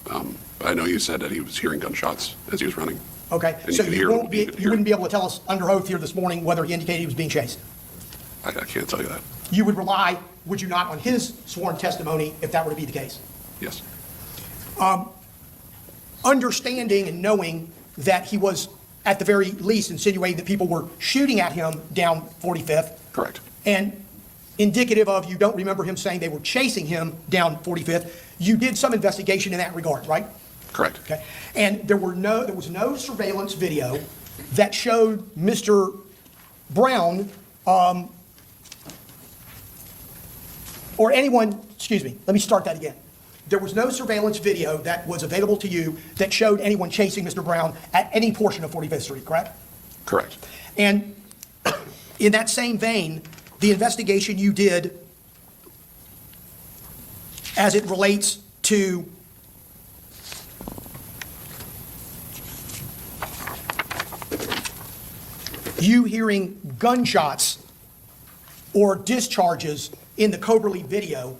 But I know you said that he was hearing gunshots as he was running. Okay, And so you could you hear- won't be, you could you hear- wouldn't be able to tell us under oath here this morning whether he indicated he was being chased. I can't tell you that. You would rely, would you not, on his sworn testimony if that were to be the case? Yes. Understanding and knowing that he was, at the very least, insinuating that people were shooting at him down 45th, Correct. and indicative of you don't remember him saying they were chasing him down 45th, you did some investigation in that regard, right? Correct. Okay. And there was no surveillance video that showed Mr. Brown or anyone, excuse me, let me start that again. There was no surveillance video that was available to you that showed anyone chasing Mr. Brown at any portion of 45th Street, correct? Correct. And in that same vein, the investigation you did as it relates to you hearing gunshots or discharges in the Coberly video,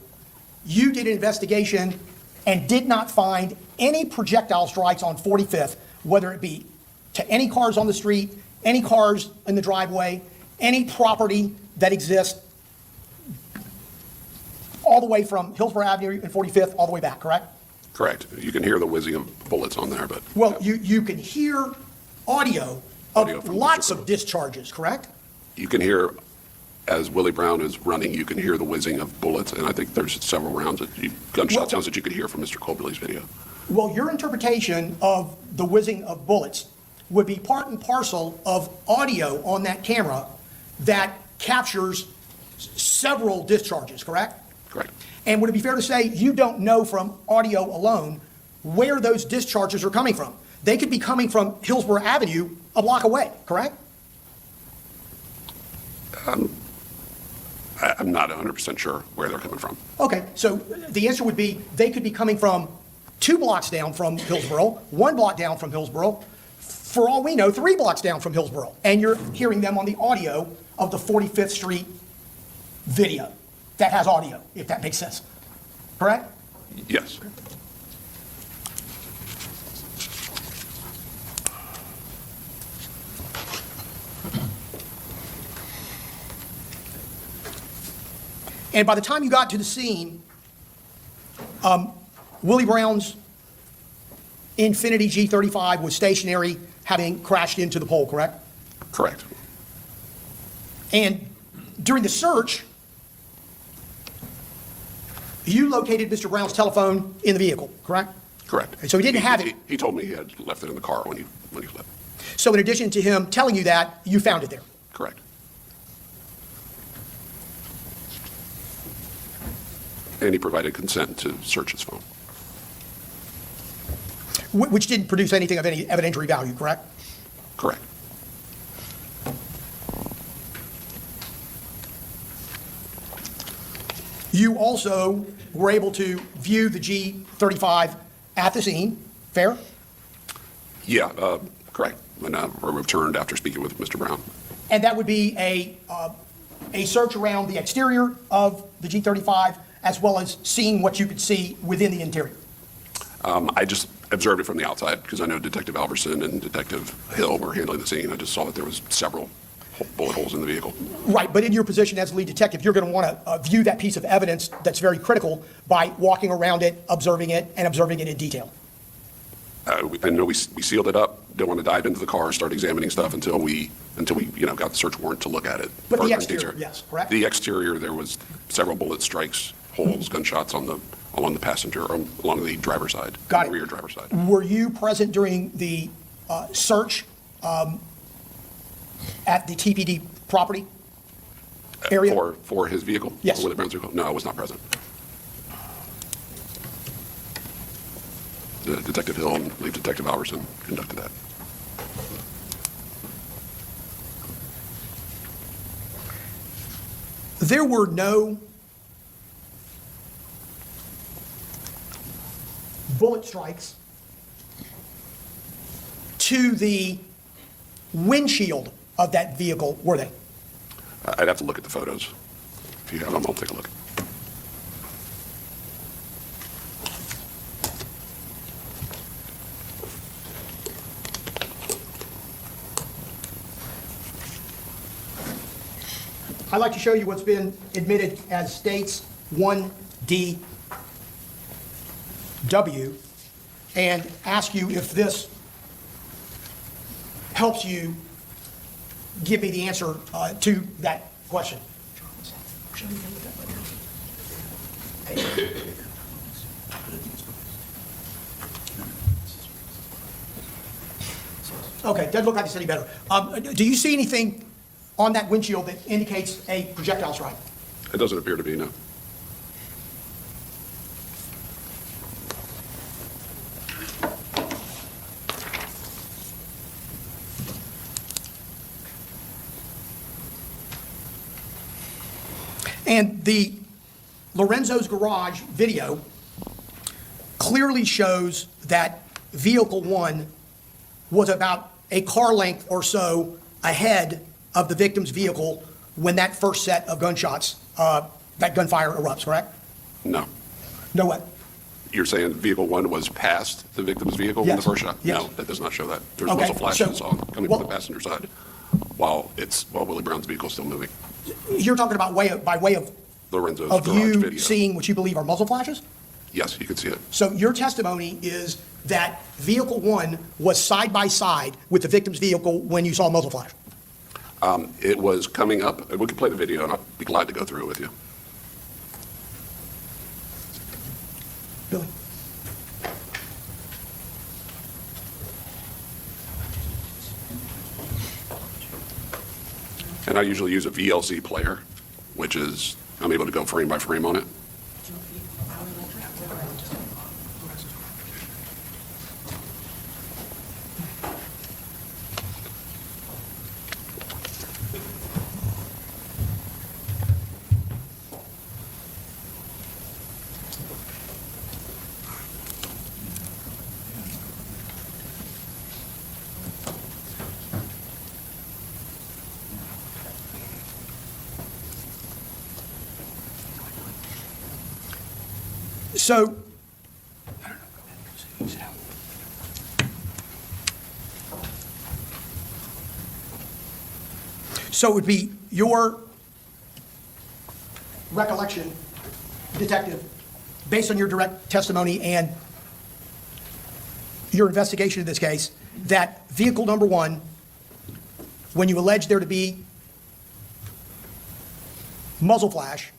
you did an investigation and did not find any projectile strikes on 45th, whether it be to any cars on the street, any cars in the driveway, any property that exists, all the way from Hillsborough Avenue and 45th all the way back, correct? Correct. You can hear the whizzing of bullets on there, but. Well, you can hear audio Audio of from lots Mr. of discharges, correct? You can hear, as Willie Brown is running, you can hear the whizzing of bullets, and I think there's several rounds gunshot sounds that you could hear from Mr. Coberly's video. Well, your interpretation of the whizzing of bullets would be part and parcel of audio on that camera that captures several discharges, correct? Correct. And would it be fair to say you don't know from audio alone where those discharges are coming from? They could be coming from Hillsborough Avenue a block away, correct? I'm not 100% sure where they're coming from. Okay, so the answer would be they could be coming from 2 blocks down from Hillsborough, 1 block down from Hillsborough, for all we know, 3 blocks down from Hillsborough. And you're hearing them on the audio of the 45th Street video. That has audio, if that makes sense. Correct? Yes. And by the time you got to the scene, Willie Brown's Infiniti G35 was stationary, having crashed into the pole, correct? Correct. And during the search, you located Mr. Brown's telephone in the vehicle, correct? Correct. And so he didn't have it. He told me he had left it in the car when he left. So in addition to him telling you that, you found it there. Correct. And he provided consent to search his phone. Which didn't produce anything of any evidentiary value, correct? Correct. You also were able to view the G35 at the scene, fair? Yeah, correct. When I returned after speaking with Mr. Brown. And that would be a search around the exterior of the G35 as well as seeing what you could see within the interior. I just observed it from the outside because I know Detective Alberson and Detective Hill were handling the scene. I just saw that there was several bullet holes in the vehicle. Right, but in your position as lead detective, you're going to want to view that piece of evidence that's very critical by walking around it, observing it, and observing it in detail. I know we sealed it up. Didn't want to dive into the car, start examining stuff until we got the search warrant to look at it. But the further in exterior, detail. yes, correct? The exterior, there was several bullet strikes, holes, gunshots along the passenger, along the driver's side, Got it. rear driver's side. Were you present during the search at the TPD property area? For his vehicle? Yes. Willie Brown's vehicle? No, I was not present. Detective Hill and Lead Detective Alberson conducted that. There were no bullet strikes to the windshield of that vehicle, were they? I'd have to look at the photos. If you have them, I'll take a look. I'd like to show you what's been admitted as States 1DW and ask you if this helps you give me the answer to that question. Okay, doesn't look like it's any better. Do you see anything on that windshield that indicates a projectile strike? It doesn't appear to be, no. And the Lorenzo's Garage video clearly shows that Vehicle 1 was about a car length or so ahead of the victim's vehicle when that first set of gunshots, that gunfire erupts, correct? No. No what? You're saying vehicle 1 was past the victim's vehicle when the Yes. first shot? Yes. No, that does not show that. There's Okay, muzzle flashes so- coming well- from the passenger side while Willie Brown's vehicle is still moving. You're talking about by way of Lorenzo's garage you video. seeing what you believe are muzzle flashes? Yes, you can see it. So your testimony is that Vehicle 1 was side by side with the victim's vehicle when you saw a muzzle flash? It was coming up. We can play the video, and I'll be glad to go through it with you. Billy? And I usually use a VLC player, which is, I'm able to go frame by frame on it. So, so it would be your recollection, detective, based on your direct testimony and your investigation of this case, that vehicle number one, when you allege there to be muzzle flash,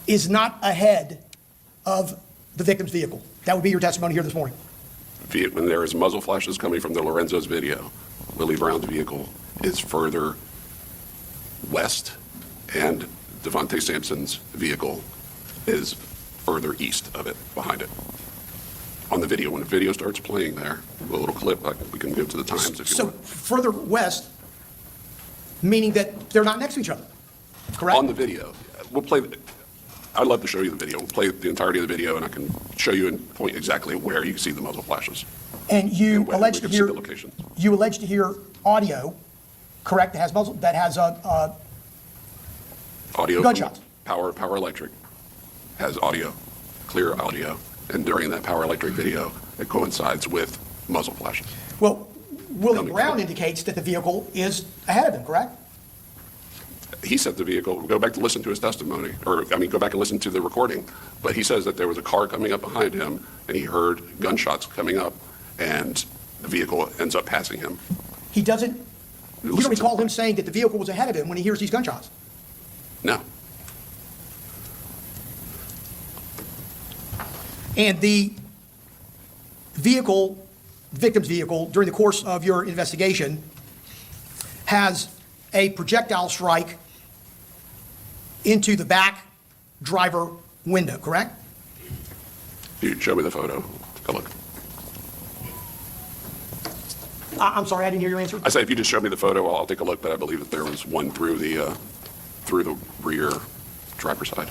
is not ahead of the victim's vehicle. That would be your testimony here this morning. When there is muzzle flashes coming from the Lorenzo's video, Willie Brown's vehicle is further west, and Zvante Sampson's vehicle is further east of it, behind it. On the video, when the video starts playing there, a little clip, we can go to the times if you So want. further west, meaning that they're not next to each other, correct? On the video, we'll play, I'd love to show you the video. We'll play the entirety of the video, and I can show you and point exactly where you can see the muzzle flashes. And you And when allege we to can see hear, the locations. you allege to hear audio, correct, that has muzzle, that has Audio from Gunshots. Power Electric has audio, clear audio, and during that Power Electric video, it coincides with muzzle flashes. well, Willie Coming Brown from- indicates that the vehicle is ahead of him, correct? He said the vehicle, go back to listen to his testimony, or, I mean, go back and listen to the recording, but he says that there was a car coming up behind him, and he heard gunshots coming up, and the vehicle ends up passing him. He doesn't, you Listen don't to- recall him saying that the vehicle was ahead of him when he hears these gunshots? No. And the vehicle, victim's vehicle, during the course of your investigation, has a projectile strike into the back driver window, correct? You show me the photo, take a look. I'm sorry, I didn't hear your answer. I said, if you just show me the photo, I'll take a look, but I believe that there was one through the rear driver's side.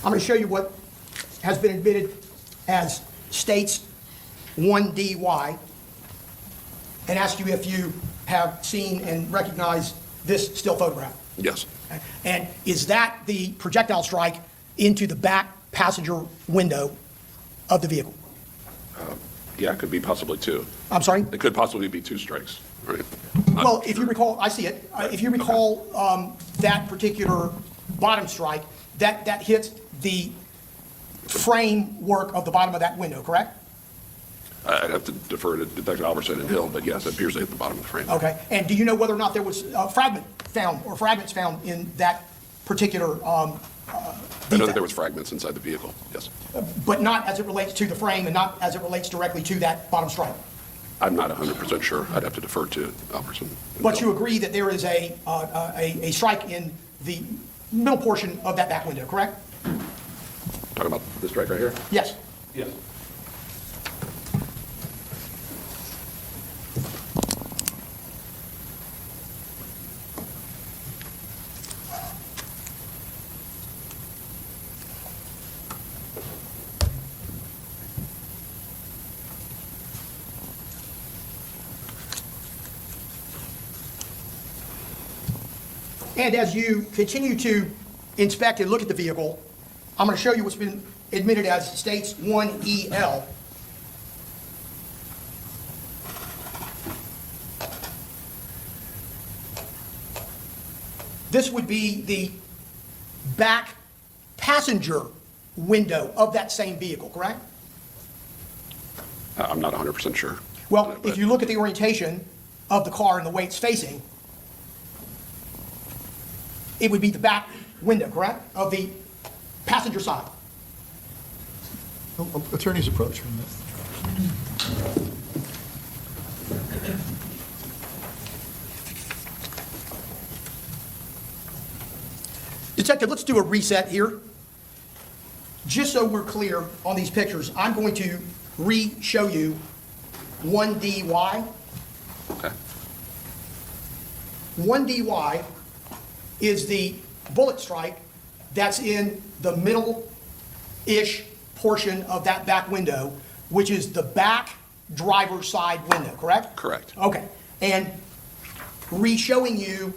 I'm going to show you what has been admitted as State's 1DY and ask you if you have seen and recognized this still photograph. Yes. Okay? And is that the projectile strike into the back passenger window of the vehicle? Yeah, it could be possibly two. I'm sorry? It could possibly be two strikes, right? Well, if you recall, I see it. If you recall that particular bottom strike, that hits the framework of the bottom of that window, correct? I'd have to defer to Detective Albertson and Hill, but yes, it appears to hit the bottom of the frame. Okay. And do you know whether or not there was a fragment found or fragments found in that particular I know that defect? there was fragments inside the vehicle, yes. But not as it relates to the frame and not as it relates directly to that bottom strike? I'm not 100% sure. I'd have to defer to Albertson. and But Hill. you agree that there is a strike in the middle portion of that back window, correct? Talking about this strike right here? Yes. Yes. And as you continue to inspect and look at the vehicle, I'm going to show you what's been admitted as State's 1EL. This would be the back passenger window of that same vehicle, correct? I'm not 100% sure. Well, But if you look at the orientation of the car and the way it's facing, it would be the back window, correct, of the passenger side. Attorney's approach. Detective, let's do a reset here. Just so we're clear on these pictures, I'm going to re-show you 1DY. Okay. 1DY is the bullet strike that's in the middle-ish portion of that back window, which is the back driver's side window, correct? Correct. Okay. And re-showing you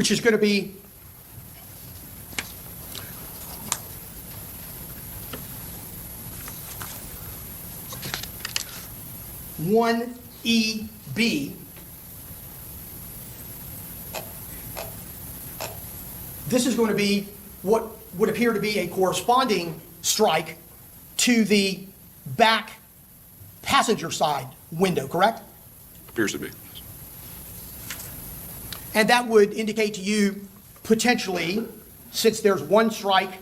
which is going to be one EB. This is going to be what would appear to be a corresponding strike to the back passenger side window, correct? Appears to be. And that would indicate to you potentially, since there's one strike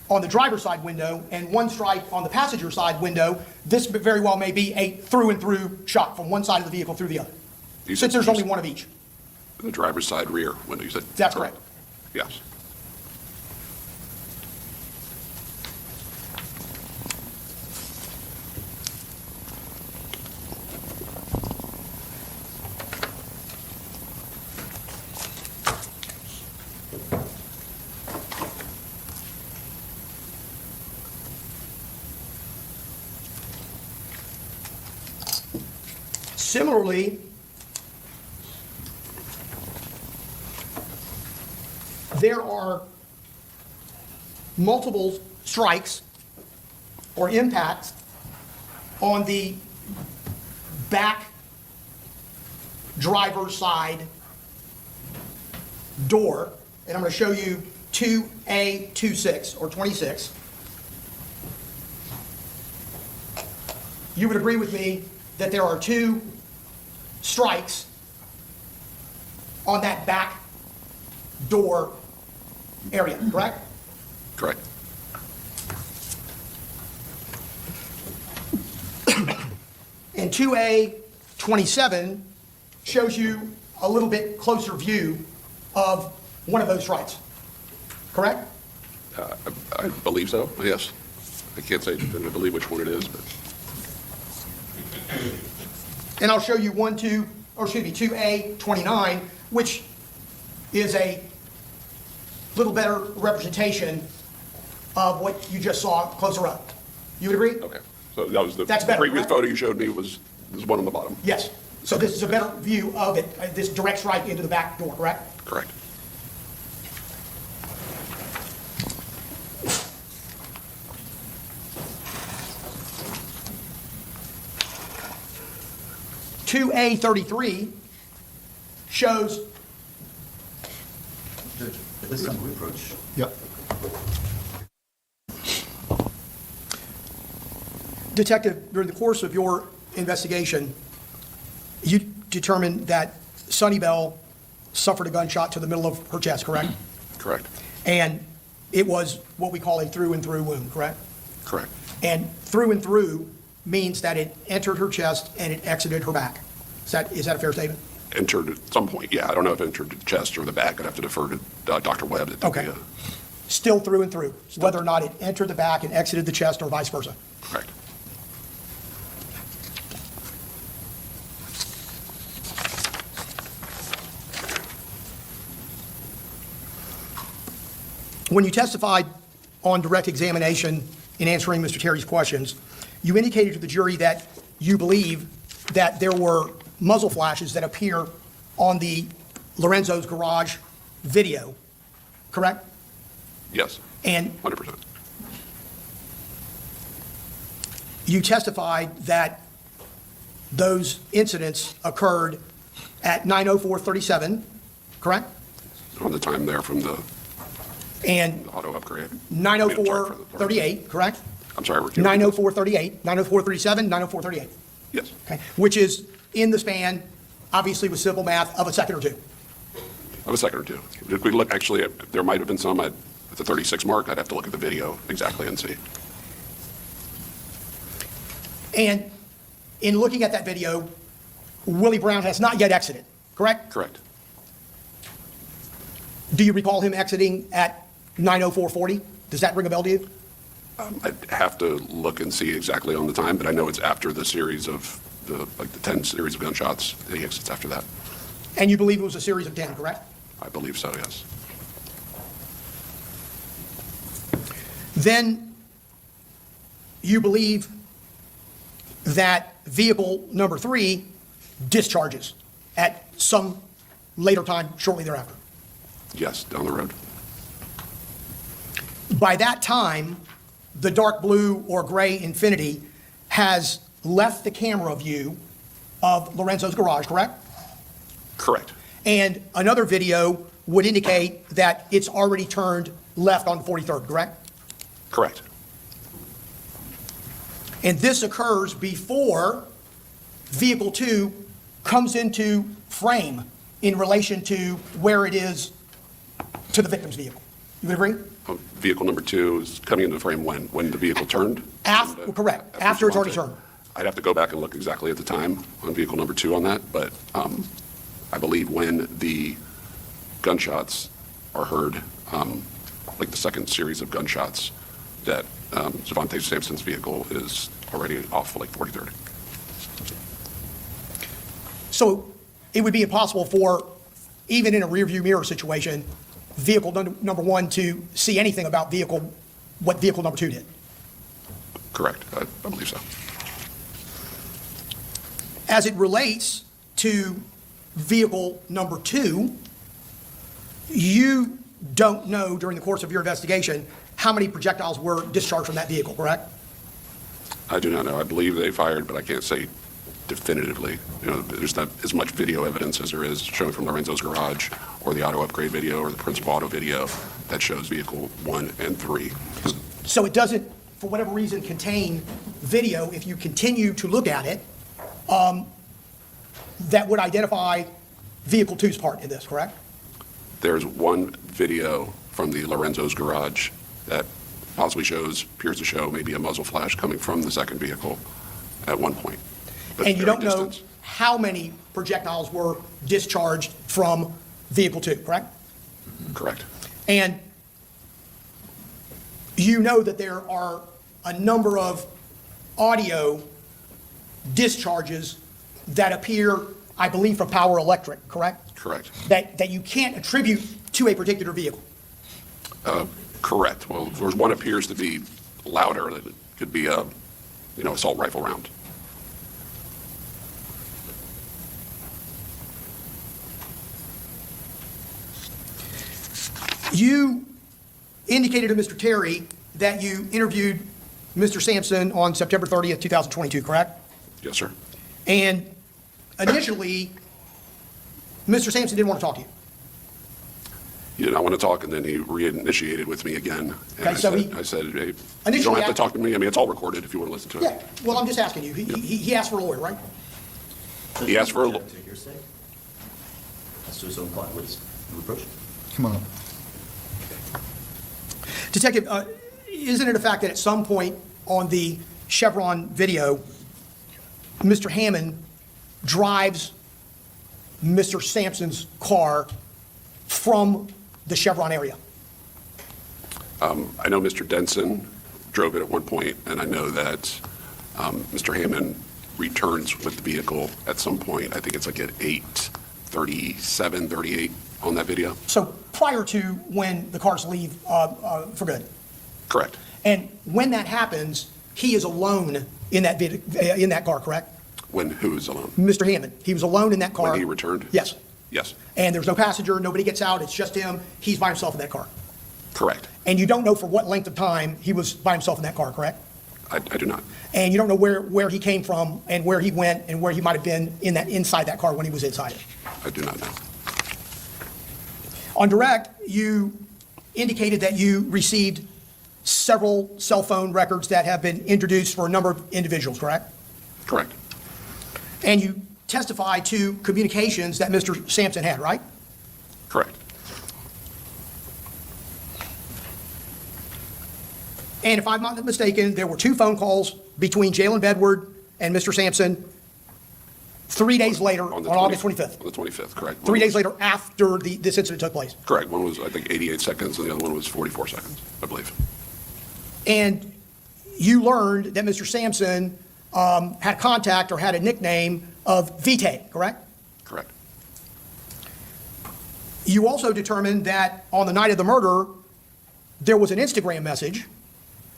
on the driver's side window and one strike on the passenger side window, this very well may be a through and through shot from one side of the vehicle through the other. You said- Since there's only one of each. The driver's side rear window, you said? That's correct. Yes. Similarly, there are multiple strikes or impacts on the back driver's side door, and I'm going to show you 2A26 or 26. You would agree with me that there are two strikes on that back door area, correct? Correct. And 2A27 shows you a little bit closer view of one of those strikes, correct? I believe so, yes. I can't say I believe which one it is, but And I'll show you 2A29, which is a little better representation of what you just saw closer up. You would agree? okay. So that was the That's better, previous right? photo you showed me was one on the bottom. Yes. So this is a better view of it, this direct strike into the back door, correct? Correct. Two A33 shows Judge, at this time we approach. Yep. Detective, during the course of your investigation, you determined that Suni Bell suffered a gunshot to the middle of her chest, correct? Correct. And it was what we call a through and through wound, correct? Correct. And through and through means that it entered her chest and it exited her back. Is that a fair statement? Entered at some point, yeah. I don't know if it entered the chest or the back. I'd have to defer to Dr. Webb. That did Okay. Still through and through, whether or not it entered the back and exited the chest or vice versa. Correct. When you testified on direct examination in answering Mr. Terry's questions, you indicated to the jury that you believe that there were muzzle flashes that appear on the Lorenzo's garage video, correct? Yes. And 100%. you testified that those incidents occurred at 9:04:37, correct? On the time there from the And auto upgrade. 9:04:38, correct? I'm sorry. repeat. 9:04:38, 9:04:37, 9:04:38. Yes. Okay, which is in the span, obviously with simple math, of a second or two. Of a second or two. If we look, actually, there might have been some at the 36 mark. I'd have to look at the video exactly and see. And in looking at that video, Willie Brown has not yet exited, correct? Correct. Do you recall him exiting at 9:04:40? Does that ring a bell to you? I'd have to look and see exactly on the time, but I know it's after the series of the 10 series of gunshots. He exits after that. And you believe it was a series of 10, correct? I believe so, yes. Then you believe that vehicle number 3 discharges at some later time shortly thereafter. Yes, down the road. By that time, the dark blue or gray Infiniti has left the camera view of Lorenzo's garage, correct? Correct. And another video would indicate that it's already turned left on 43rd, correct? Correct. And this occurs before vehicle 2 comes into frame in relation to where it is to the victim's vehicle. You would agree? Vehicle number 2 is coming into frame when the vehicle turned? Correct, after it's already turned. I'd have to go back and look exactly at the time on vehicle number 2 on that, but I believe when the gunshots are heard, like the second series of gunshots, that Zvante Sampson's vehicle is already off like 43rd. So it would be impossible for, even in a rearview mirror situation, vehicle number 1 to see anything about what vehicle number 2 did. Correct. I believe so. As it relates to vehicle number 2, you don't know during the course of your investigation how many projectiles were discharged from that vehicle, correct? I do not know. I believe they fired, but I can't say definitively. You know, there's not as much video evidence as there is showing from Lorenzo's garage or the auto upgrade video or the principal auto video that shows vehicle 1 and 3. So it doesn't, for whatever reason, contain video, if you continue to look at it, that would identify vehicle 2's part in this, correct? There's one video from the Lorenzo's garage that possibly appears to show maybe a muzzle flash coming from the second vehicle at one point. But And you very don't know distant. how many projectiles were discharged from vehicle 2, correct? Correct. And you know that there are a number of audio discharges that appear, I believe, from Power Electric, correct? Correct. That you can't attribute to a particular vehicle. Correct. Well, there's one appears to be louder that it could be a, assault rifle round. You indicated to Mr. Terry that you interviewed Mr. Sampson on September 30th, 2022, correct? Yes, sir. And initially, Mr. Sampson didn't want to talk to you. He did not want to talk, and then he reinitiated with me again. And Okay, so I said, hey, you Initially, don't have to talk to me. I mean, it's all recorded if you want to listen to it. Yeah, well, I'm just asking you. He asked for a lawyer, right? He asked for a To hearsay? That's just so implied. What is the reproach? Come on up. Detective, isn't it a fact that at some point on the Chevron video, Mr. Hammond drives Mr. Sampson's car from the Chevron area? I know Mr. Denson drove it at one point, and I know that Mr. Hammond returns with the vehicle at some point. I think it's like at 8:37, 38 on that video. So prior to when the cars leave for good. Correct. And when that happens, he is alone in that car, correct? When who is alone? Mr. Hammond, he was alone in that car. When he returned? Yes. Yes. And there's no passenger, nobody gets out, it's just him, he's by himself in that car. Correct. And you don't know for what length of time he was by himself in that car, correct? I do not. And you don't know where he came from and where he went and where he might have been inside that car when he was inside it. I do not know. On direct, you indicated that you received several cell phone records that have been introduced for a number of individuals, correct? Correct. And you testified to communications that Mr. Sampson had, right? Correct. And if I'm not mistaken, there were 2 phone calls between Jaylin Bedward and Mr. Sampson 3 days later on August 25th. On the 25th, correct. 3 days later after this incident took place. Correct. One was, I think, 88 seconds, and the other one was 44 seconds, I believe. And you learned that Mr. Sampson had contact or had a nickname of Vitae, correct? Correct. You also determined that on the night of the murder, there was an Instagram message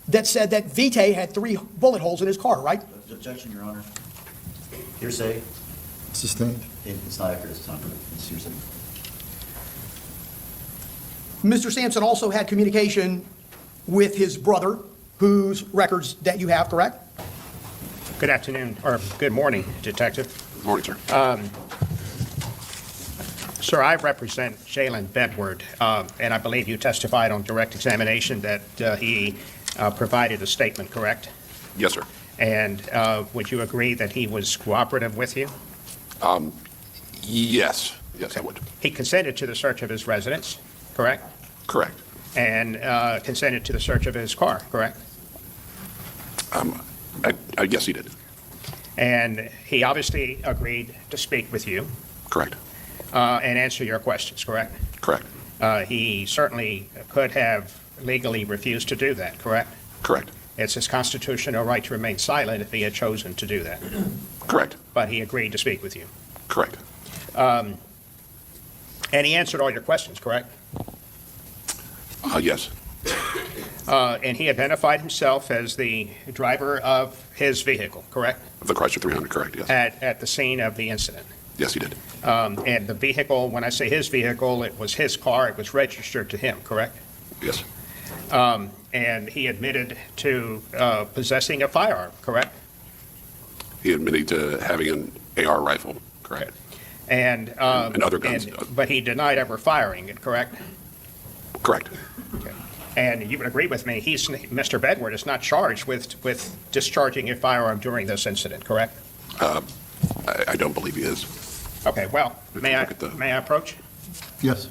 that said that Vitae had 3 bullet holes in his car, right? Objection, Your Honor. Hearsay, Sustained. it's not accurate, it's not, it's hearsay. Mr. Sampson also had communication with his brother, whose records that you have, correct? Good afternoon, or good morning, Detective. Morning, sir. Sir, I represent Jaylin Bedward, and I believe you testified on direct examination that he provided a statement, correct? Yes, sir. And would you agree that he was cooperative with you? Yes. Yes, I would. He consented to the search of his residence, correct? Correct. And consented to the search of his car, correct? I guess he did. And he obviously agreed to speak with you Correct. and answer your questions, correct? Correct. He certainly could have legally refused to do that, correct? Correct. It's his constitutional right to remain silent if he had chosen to do that. Correct. But he agreed to speak with you. Correct. And he answered all your questions, correct? Yes. And he identified himself as the driver of his vehicle, correct? Of the Chrysler 300, correct, yes. At the scene of the incident. Yes, he did. And the vehicle, when I say his vehicle, it was his car, it was registered to him, correct? Yes. And he admitted to possessing a firearm, correct? He admitted to having an AR rifle, correct. And other guns. But he denied ever firing it, correct? Correct. Okay. And you would agree with me, Mr. Bedward is not charged with discharging a firearm during this incident, correct? I don't believe he is. Okay, well, may I approach? Yes.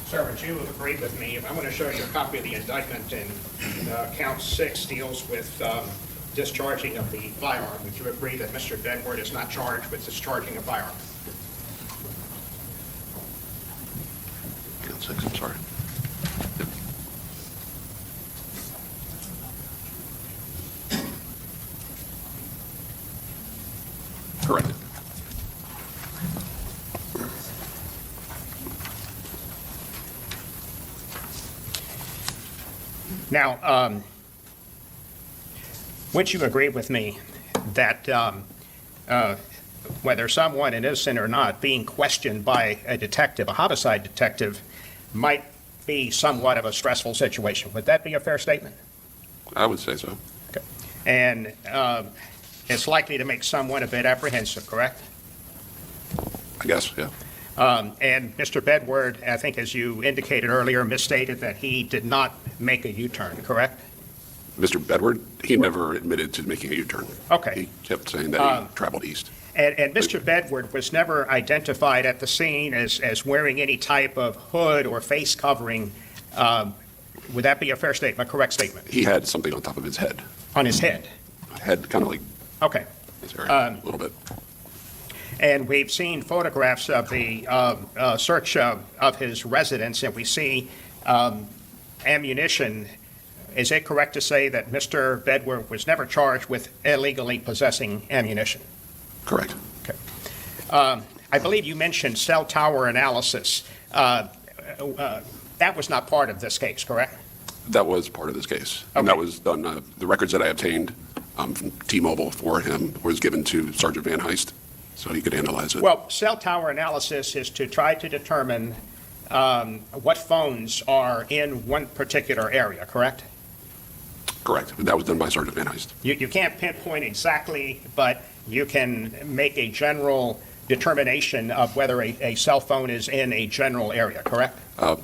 Sir, would you agree with me? I'm going to show you a copy of the indictment, and count 6 deals with discharging of the firearm. Would you agree that Mr. Bedward is not charged with discharging a firearm? Count 6, I'm sorry. Correct. Now, would you agree with me that whether someone is innocent or not, being questioned by a detective, a homicide detective, might be somewhat of a stressful situation? Would that be a fair statement? I would say so. Okay. And it's likely to make someone a bit apprehensive, correct? I guess, yeah. And Mr. Bedward, I think as you indicated earlier, misstated that he did not make a U-turn, correct? Mr. Bedward, he never admitted to making a U-turn. Okay. He kept saying that he traveled east. And Mr. Bedward was never identified at the scene as wearing any type of hood or face covering. Would that be a fair statement, correct statement? He had something on top of his head. On his head? Head kind of like Okay. this area, a little bit. And we've seen photographs of the search of his residence, and we see ammunition. Is it correct to say that Mr. Bedward was never charged with illegally possessing ammunition? Correct. Okay. I believe you mentioned cell tower analysis. That was not part of this case, correct? That was part of this case. And Okay. that was done, the records that I obtained from T-Mobile for him was given to Sergeant Van Heist so he could analyze it. Well, cell tower analysis is to try to determine what phones are in one particular area, correct? Correct. That was done by Sergeant Van Heist. You can't pinpoint exactly, but you can make a general determination of whether a cell phone is in a general area, correct?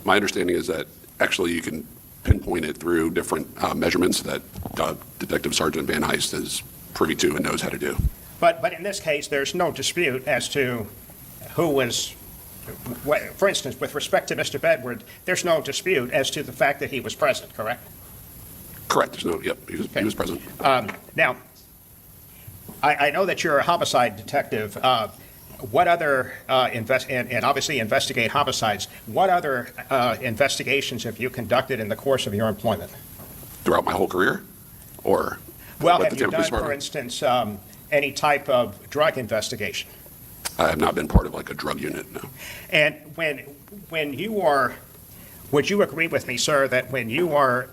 My understanding is that actually you can pinpoint it through different measurements that Detective Sergeant Van Heist is privy to and knows how to do. But in this case, there's no dispute as to who was, for instance, with respect to Mr. Bedward, there's no dispute as to the fact that he was present, correct? Correct. There's no, yep, he was present. Now, I know that you're a homicide detective. What other, and obviously investigate homicides, what other investigations have you conducted in the course of your employment? Throughout my whole career? Or Well, at have the you Tampa done, Police for Department? instance, any type of drug investigation? I have not been part of like a drug unit, no. And when you are, would you agree with me, sir, that when you are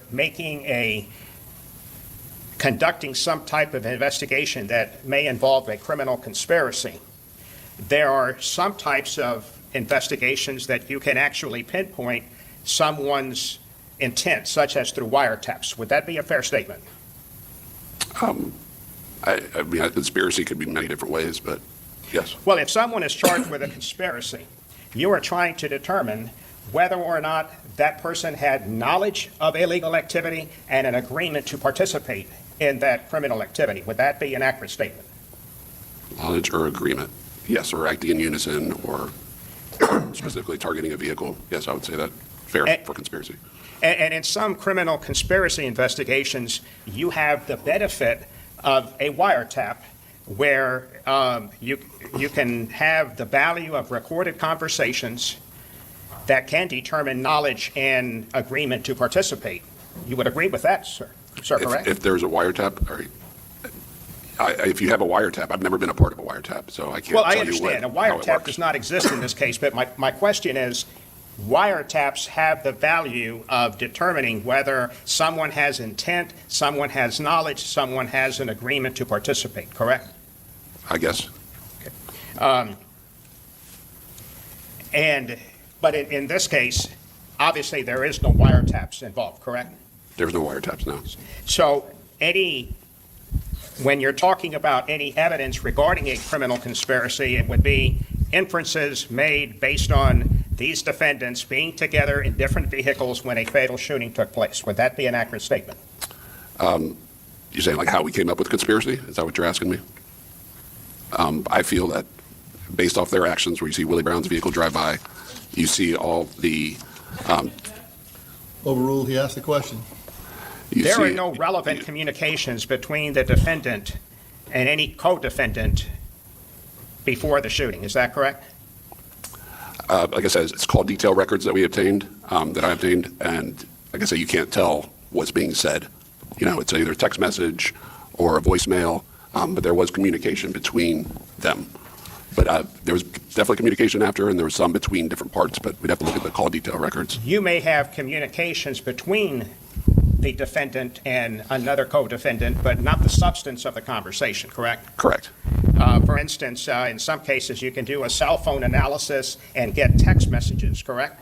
conducting some type of investigation that may involve a criminal conspiracy, there are some types of investigations that you can actually pinpoint someone's intent, such as through wiretaps. Would that be a fair statement? I mean, a conspiracy could be many different ways, but yes. Well, if someone is charged with a conspiracy, you are trying to determine whether or not that person had knowledge of illegal activity and an agreement to participate in that criminal activity. Would that be an accurate statement? Knowledge or agreement, yes, or acting in unison, or specifically targeting a vehicle. Yes, I would say that fair for conspiracy. And in some criminal conspiracy investigations, you have the benefit of a wiretap where you can have the value of recorded conversations that can determine knowledge and agreement to participate. You would agree with that, sir? Sir, correct? If there's a wiretap, or if you have a wiretap, I've never been a part of a wiretap, so I can't Well, I tell you understand. A how it wiretap works. does not exist in this case, but my question is, wiretaps have the value of determining whether someone has intent, someone has knowledge, someone has an agreement to participate, correct? I guess. But in this case, obviously, there is no wiretaps involved, correct? There's no wiretaps now. So when you're talking about any evidence regarding a criminal conspiracy, it would be inferences made based on these defendants being together in different vehicles when a fatal shooting took place. Would that be an accurate statement? You're saying like how we came up with conspiracy? Is that what you're asking me? I feel that based off their actions, where you see Willie Brown's vehicle drive by, you see all the, Overruled, he asked the question. There are no relevant communications between the defendant and any co-defendant before the shooting. Is that correct? Like I said, it's called detail records that we obtained, that I obtained, and like I said, you can't tell what's being said. You know, it's either a text message or a voicemail, but there was communication between them. But there was definitely communication after, and there was some between different parts, but we'd have to look at the call detail records. You may have communications between the defendant and another co-defendant, but not the substance of the conversation, correct? Correct. For instance, in some cases, you can do a cell phone analysis and get text messages, correct?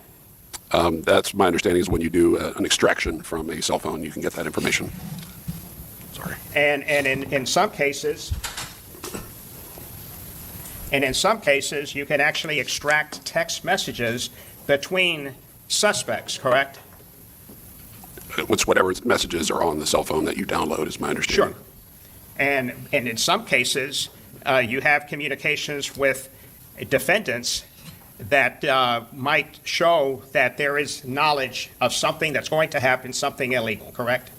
That's my understanding is when you do an extraction from a cell phone, you can get that information. Sorry. And in some cases, you can actually extract text messages between suspects, correct? It's whatever messages are on the cell phone that you download is my understanding. Sure. And in some cases, you have communications with defendants that might show that there is knowledge of something that's going to happen, something illegal, correct?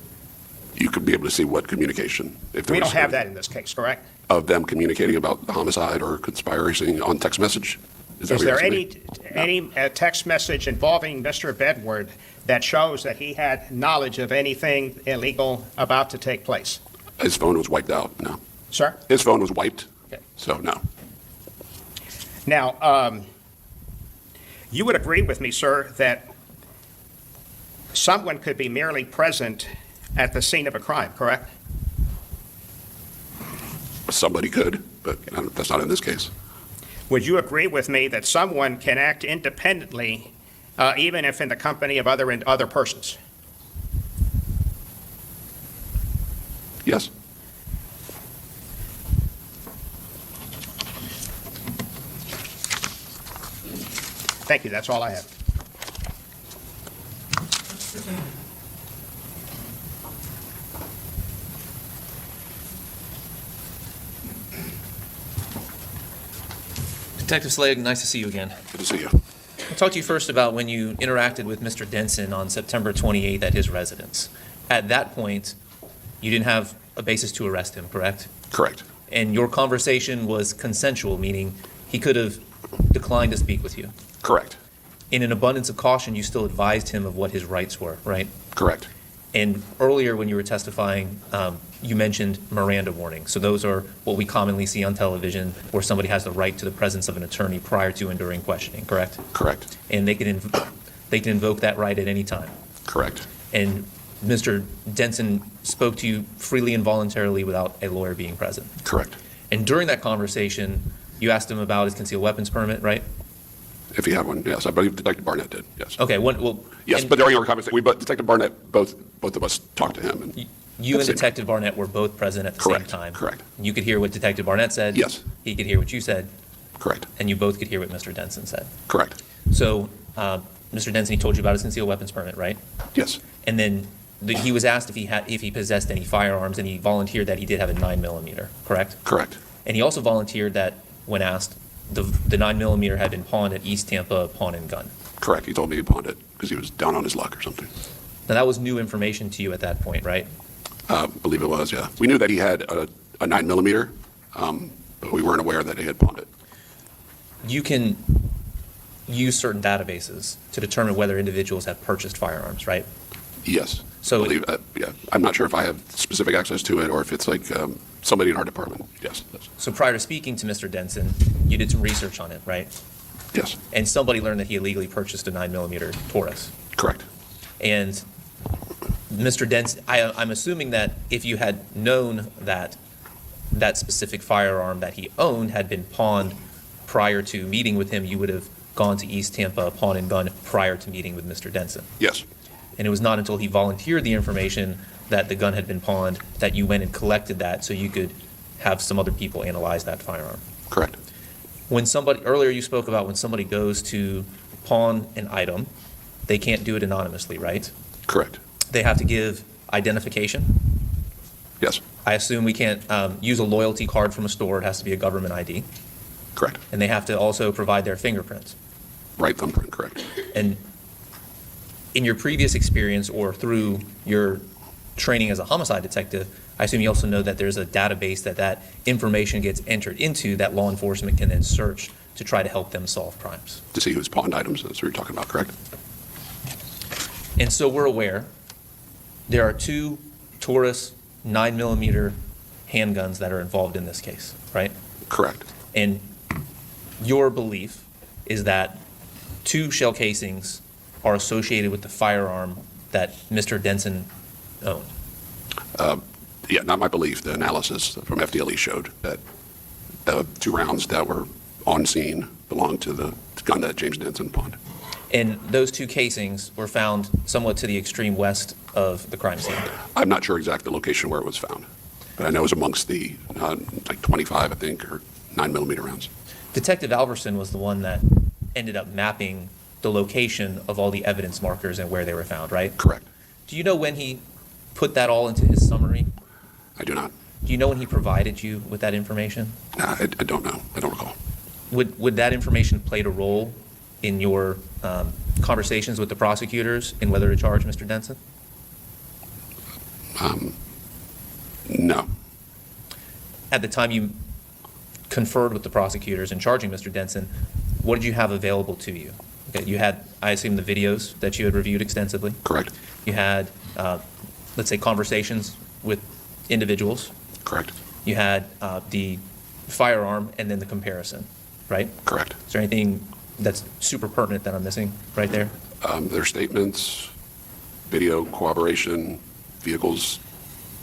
You could be able to see what communication. If there We was don't have that in this case, correct? of them communicating about the homicide or conspiracy on text message. Is what you're there asking me? any text message involving Mr. Bedward that shows that he had knowledge of anything illegal about to take place? His phone was wiped out, no. Sir? His phone was wiped, Okay. so no. Now, you would agree with me, sir, that someone could be merely present at the scene of a crime, correct? Somebody could, but that's not in this case. Would you agree with me that someone can act independently, even if in the company of other persons? Yes. Thank you. That's all I have. Detective Slade, nice to see you again. Good to see you. I'll talk to you first about when you interacted with Mr. Denson on September 28th at his residence. At that point, you didn't have a basis to arrest him, correct? Correct. And your conversation was consensual, meaning he could have declined to speak with you. Correct. In an abundance of caution, you still advised him of what his rights were, right? Correct. And earlier when you were testifying, you mentioned Miranda warnings. So those are what we commonly see on television where somebody has the right to the presence of an attorney prior to and during questioning, correct? Correct. And they can invoke that right at any time. Correct. And Mr. Denson spoke to you freely and voluntarily without a lawyer being present. Correct. And during that conversation, You asked him about his concealed weapons permit, right? If he had one, yes. I believe Detective Barnett did, yes. Okay, well. Yes, and but during our conversation, Detective Barnett, both of us talked to him. And You and Same. Detective Barnett were both present at the same Correct, time. correct. You could hear what Detective Barnett said. Yes. He could hear what you said, Correct, and you both could hear what Mr. Denson said. correct. So, Mr. Denson, he told you about his concealed weapons permit, right? Yes, And then he was asked if he possessed any firearms, and he volunteered that he did have a 9mm, correct? correct. And he also volunteered that, when asked, the 9mm had been pawned at East Tampa Pawn and Gun. Correct. He told me he pawned it because he was down on his luck or something. Now, that was new information to you at that point, right? Believe it was, yeah. We knew that he had a 9mm, but we weren't aware that he had pawned it. You can use certain databases to determine whether individuals have purchased firearms, right? Yes. So- I believe, yeah. I'm not sure if I have specific access to it or if it's like somebody in our department. Yes. So prior to speaking to Mr. Denson, you did some research on it, right? Yes. And somebody learned that he illegally purchased a 9mm Taurus. Correct. And Mr. Denson, I'm assuming that if you had known that that specific firearm that he owned had been pawned prior to meeting with him, you would have gone to East Tampa Pawn and Gun prior to meeting with Mr. Denson. Yes. And it was not until he volunteered the information that the gun had been pawned that you went and collected that so you could have some other people analyze that firearm. Correct. Earlier you spoke about when somebody goes to pawn an item, they can't do it anonymously, right? Correct. They have to give identification. Yes. I assume we can't use a loyalty card from a store. It has to be a government ID. Correct. And they have to also provide their fingerprints. Right thumbprint. Correct. And in your previous experience or through your training as a homicide detective, I assume you also know that there's a database that information gets entered into that law enforcement can then search to try to help them solve crimes. To see who's pawned items. That's what you're talking about. Correct. And so we're aware there are 2 Taurus 9mm handguns that are involved in this case, right? Correct. And your belief is that 2 shell casings are associated with the firearm that Mr. Denson owned. Yeah, not my belief. The analysis from FDLE showed that the 2 rounds that were on scene belonged to the gun that James Denson pawned. And those 2 casings were found somewhat to the extreme west of the crime scene. I'm not sure exact the location where it was found, but I know it was amongst the like 25, I think, or 9mm rounds. Detective Alverson was the one that ended up mapping the location of all the evidence markers and where they were found, right? Correct. Do you know when he put that all into his summary? I do not. Do you know when he provided you with that information? I don't know. I don't recall. Would that information played a role in your conversations with the prosecutors in whether to charge Mr. Denson? No. At the time you conferred with the prosecutors in charging Mr. Denson, what did you have available to you? Okay, you had, I assume, the videos that you had reviewed extensively. Correct. You had, let's say, conversations with individuals. Correct. You had the firearm and then the comparison, right? Correct. Is there anything that's super pertinent that I'm missing right there? Their statements, video corroboration, vehicles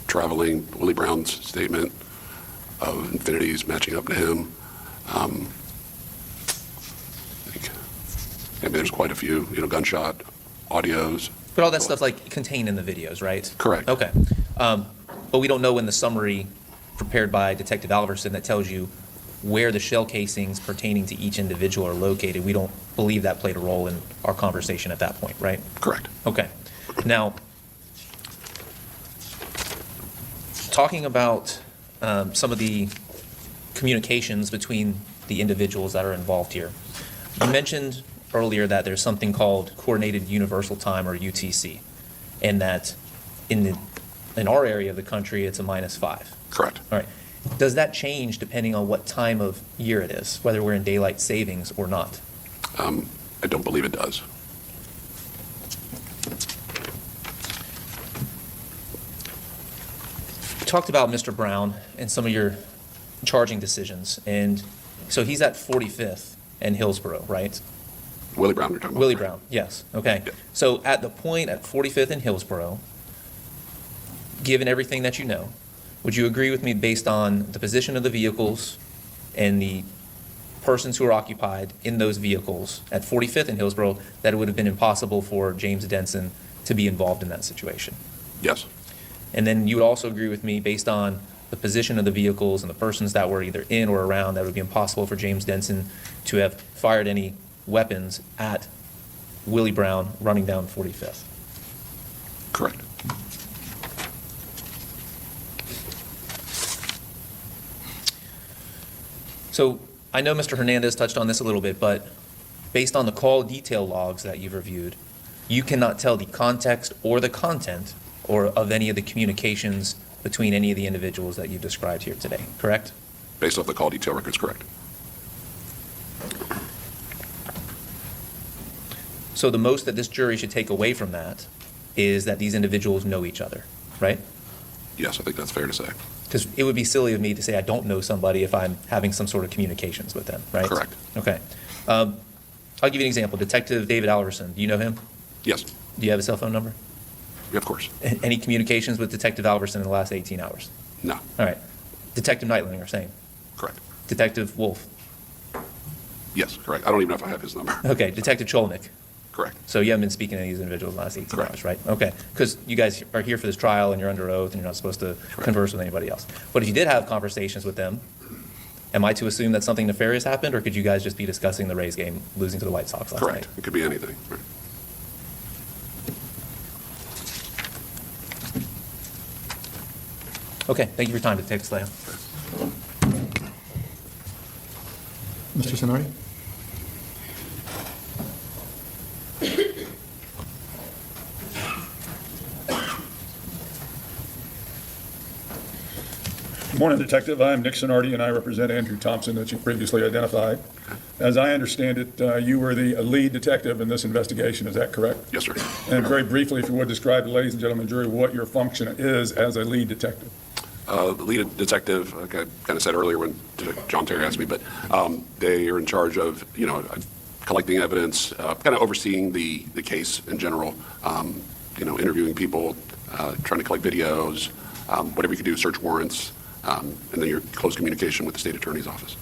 traveling, Willie Brown's statement of Infinities matching up to him. I mean, there's quite a few, gunshot, audios. But all that stuff's like contained in the videos, right? Correct. Okay. But we don't know in the summary prepared by Detective Alverson that tells you where the shell casings pertaining to each individual are located. We don't believe that played a role in our conversation at that point, right? Correct. Okay. Now, talking about some of the communications between the individuals that are involved here, you mentioned earlier that there's something called Coordinated Universal Time, or UTC, and that in our area of the country, it's a -5. Correct. All right. Does that change depending on what time of year it is, whether we're in daylight savings or not? I don't believe it does. You talked about Mr. Brown and some of your charging decisions, and so he's at 45th and Hillsborough, right? Willie Brown, you're talking about? Willie Brown, yes, okay. Yeah. So at the point at 45th and Hillsborough, given everything that you know, would you agree with me based on the position of the vehicles and the persons who are occupied in those vehicles at 45th and Hillsborough, that it would have been impossible for James Denson to be involved in that situation. Yes, And then you would also agree with me, based on the position of the vehicles and the persons that were either in or around, that it would be impossible for James Denson to have fired any weapons at Willie Brown running down 45th. correct. So I know Mr. Hernandez touched on this a little bit, but based on the call detail logs that you've reviewed, you cannot tell the context or the content or of any of the communications between any of the individuals that you've described here today, correct? Based off the call detail records, correct. So the most that this jury should take away from that is that these individuals know each other, right? Yes, I think that's fair to say. Because it would be silly of me to say I don't know somebody if I'm having some sort of communications with them, right? Correct. Okay. I'll give you an example. Detective David Alverson, do you know him? Yes, Do you have his cell phone number? of course. Any communications with Detective Alverson in the last 18 hours? No, All right. Detective Neitlinger, same. correct. Detective Wolf. Yes, correct. I don't even know if I have his number. Okay. Detective Cholnick. Correct. So you haven't been speaking to any of these individuals in the last 18 Correct. hours, right? Okay. Because you guys are here for this trial and you're under oath and you're not supposed to converse with anybody else. But if you did have conversations with them, am I to assume that something nefarious happened, or could you guys just be discussing the Rays game losing to the White Sox last night? Correct. It could be anything. Right. Okay. Thank you for your time, Detective Slayo. Mr. Sonari? Good morning, Detective. I'm Nick Sonardi, and I represent Andrew Thompson, that you previously identified. As I understand it, you were the lead detective in this investigation. Is that correct? Yes, sir. And very briefly, if you would describe to ladies and gentlemen jury what your function is as a lead detective. The lead detective, like I kind of said earlier when John Terry asked me, but they are in charge of, collecting evidence, kind of overseeing the case in general, interviewing people, trying to collect videos, whatever you can do, search warrants, and then your close communication with the state attorney's office.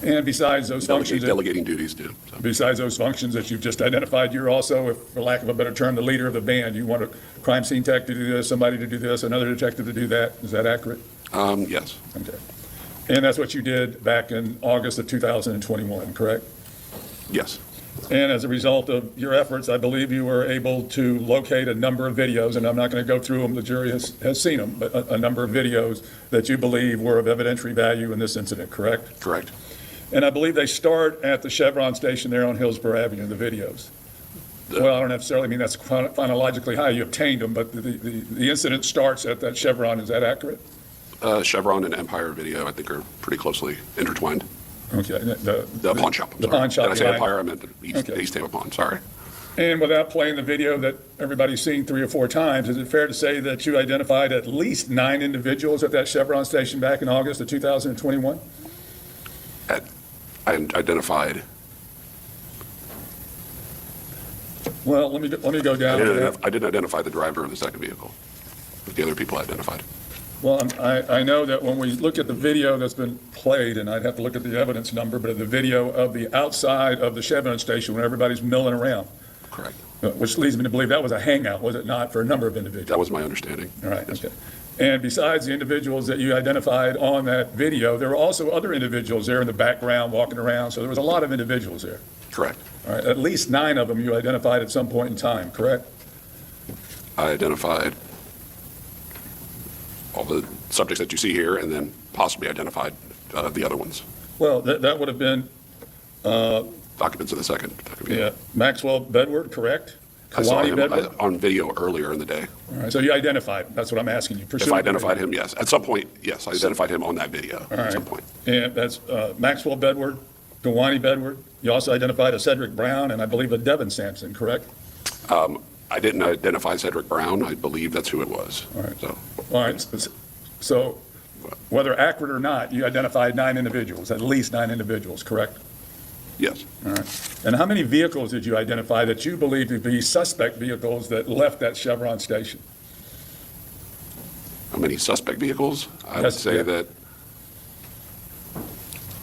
And besides those functions, Delegating duties too. So. besides those functions that you've just identified, you're also, if, for lack of a better term, the leader of the band. You want a crime scene tech to do this, somebody to do this, another detective to do that. Is that accurate? Yes, Okay. And that's what you did back in August of 2021, correct? yes, And as a result of your efforts, I believe you were able to locate a number of videos, and I'm not going to go through them, the jury has seen them, but a number of videos that you believe were of evidentiary value in this incident, correct? correct. And I believe they start at the Chevron station there on Hillsborough Avenue, the videos. Well, I don't necessarily mean that's chronologically how you obtained them, but the incident starts at that Chevron. Is that accurate? Chevron and Empire Video, I think, are pretty closely intertwined. Okay. The pawn shop. I'm The sorry. pawn shop. Did I say behind- Empire? I meant the Okay. East Tampa Pawn, sorry. And without playing the video that everybody's seen 3 or 4 times, is it fair to say that you identified at least 9 individuals at that Chevron station back in August of 2021? I identified, Well, let me go down to that. I didn't identify the driver of the second vehicle, but the other people I identified. Well, I know that when we look at the video that's been played, and I'd have to look at the evidence number, but the video of the outside of the Chevron station when everybody's milling around, Correct. which leads me to believe that was a hangout, was it not, for a number of individuals? That was my understanding. All right, okay. And besides the individuals that you identified on that video, there were also other individuals there in the background walking around, so there was a lot of individuals there. Correct. All right, at least 9 of them you identified at some point in time, correct? I identified all the subjects that you see here, and then possibly identified the other ones, Well, that would have been, occupants of the second vehicle. yeah, Maxwell Bedward, correct? I saw Kawani him Bedward? on video earlier in the day. All right, so you identified him, that's what I'm asking you. If I identified him, yes. At some point, yes, I identified him on that video All at some right. point. And that's Maxwell Bedward, Kawani Bedward. You also identified a Cedric Brown and I believe a Devin Sampson, correct? I didn't identify Cedric Brown. I believe that's who it was. All right. So, All right, so whether accurate or not, you identified 9 individuals, at least 9 individuals, correct? yes. All right. And how many vehicles did you identify that you believe to be suspect vehicles that left that Chevron station? How many suspect vehicles? I would Yes, say yeah. that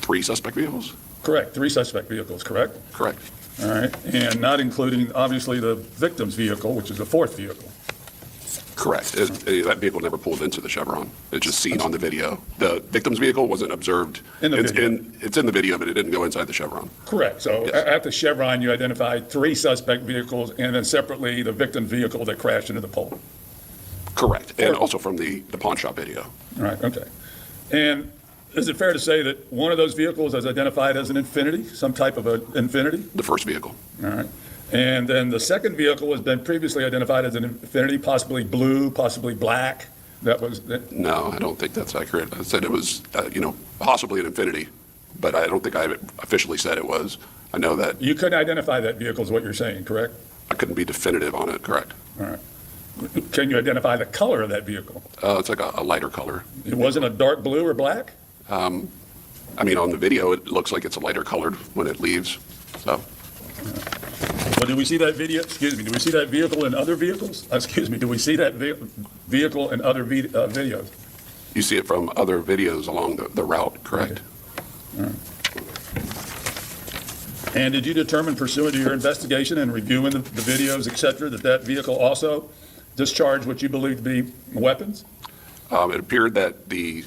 3 suspect vehicles. Correct, 3 suspect vehicles, correct? Correct. All right, and not including, obviously, the victim's vehicle, which is the 4th vehicle. Correct. That vehicle never pulled into the Chevron. It's just seen on the video. The victim's vehicle wasn't observed. In the video. It's in the video, but it didn't go inside the Chevron. Correct, so Yes. at the Chevron, you identified 3 suspect vehicles, and then separately, the victim's vehicle that crashed into the pole. Correct. And also from the pawn shop video. All right, okay. And is it fair to say that one of those vehicles is identified as an Infinity, some type of an Infinity? The first vehicle. All right. And then the second vehicle has been previously identified as an Infinity, possibly blue, possibly black. No, I don't think that's accurate. I said it was, possibly an Infinity, but I don't think I officially said it was. I know that You couldn't identify that vehicle is what you're saying, correct? I couldn't be definitive on it, correct? All right. Can you identify the color of that vehicle? It's like a lighter color. It wasn't a dark blue or black? On the video, it looks like it's a lighter colored when it leaves, so. Well, do we see that video, do we see that vehicle in other vehicles? Do we see that vehicle in other videos? You see it from other videos along the route, correct? And did you determine pursuant to your investigation and reviewing the videos, et cetera, that vehicle also discharged what you believe to be weapons? It appeared that the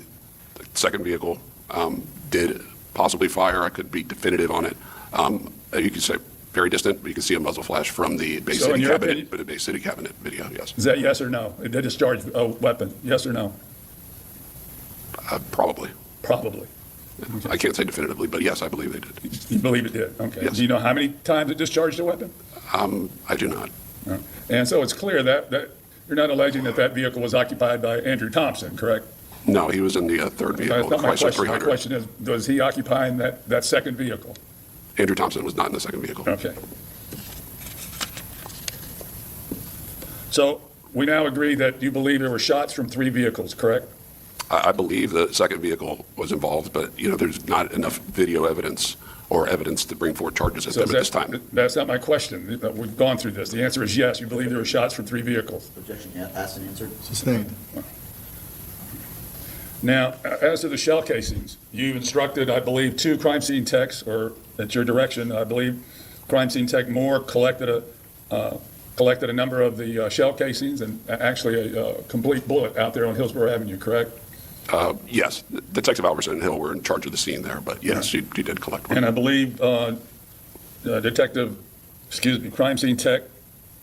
second vehicle did possibly fire. I could be definitive on it. You could say very distant, but you can see a muzzle flash from the Bay So in City your cabinet, opinion- but a Bay City cabinet video, yes. Is that yes or no? It did discharge a weapon, yes or no? Probably. Probably. I can't say definitively, but yes, I believe they did. You believe it did? Okay. Yes. Do you know how many times it discharged a weapon? I do not. And so it's clear that you're not alleging that vehicle was occupied by Andrew Thompson, correct? No, he was in the third vehicle, That's not my Chrysler question. My 300. question is, was he occupying that second vehicle? Andrew Thompson was not in the second vehicle. Okay. So we now agree that you believe there were shots from 3 vehicles, correct? I believe the second vehicle was involved, but, there's not enough video evidence or evidence to bring forward charges at So them at this time. That's not my question. We've gone through this. The answer is yes, you believe there were shots from 3 vehicles. Objection, asked and answered. Sustained. Now, as to the shell casings, you instructed, I believe, 2 crime scene techs, or at your direction, I believe, crime scene tech Moore collected a number of the shell casings and actually a complete bullet out there on Hillsborough Avenue, correct? Yes, Detective Alverson and Hill were in charge of the scene there, but yes, he did collect one. And I believe crime scene tech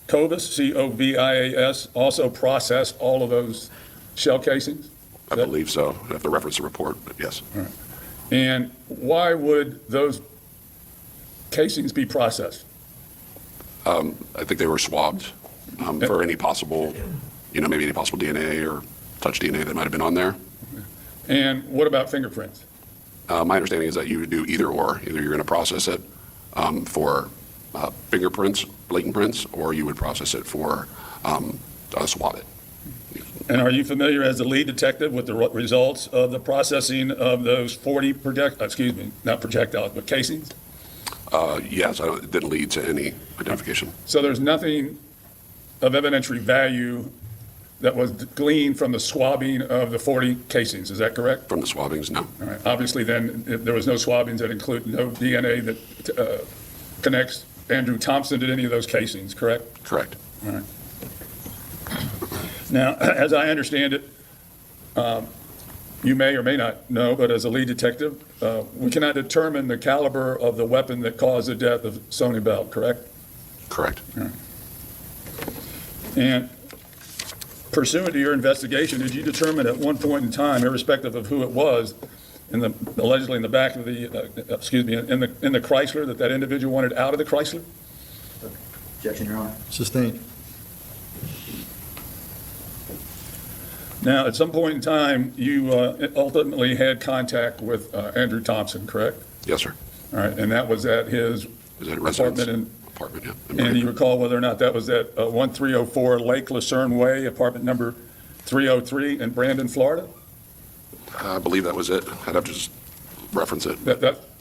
Covis, C-O-V-I-A-S, also processed all of those shell casings? I believe so. I have to reference the report, but yes. And why would those casings be processed? I think they were swabbed for any possible, maybe any possible DNA or touch DNA that might have been on there. And what about fingerprints? My understanding is that you would do either or. Either you're going to process it for fingerprints, blatant prints, or you would process it for swab it. And are you familiar as the lead detective with the results of the processing of those 40 not projectiles, but casings? Yes, it didn't lead to any identification. So there's nothing of evidentiary value that was gleaned from the swabbing of the 40 casings, is that correct? From the swabbings, no. All right. Obviously, then, if there was no swabbings that include no DNA that connects Andrew Thompson to any of those casings, correct? Correct. All right. Now, as I understand it, you may or may not know, but as a lead detective, we cannot determine the caliber of the weapon that caused the death of Suni Bell, correct? Correct. And pursuant to your investigation, did you determine at one point in time, irrespective of who it was, allegedly in the back of the, in the Chrysler, that individual wanted out of the Chrysler? Objection, Your Honor. Sustained. Now, at some point in time, you ultimately had contact with Andrew Thompson, correct? Yes, sir. All right, and that was at his Is that a residence? apartment Apartment, yeah. and you recall whether or not that was at 1304 Lake Lucerne Way, apartment number 303 in Brandon, Florida? I believe that was it. I'd have to just reference it.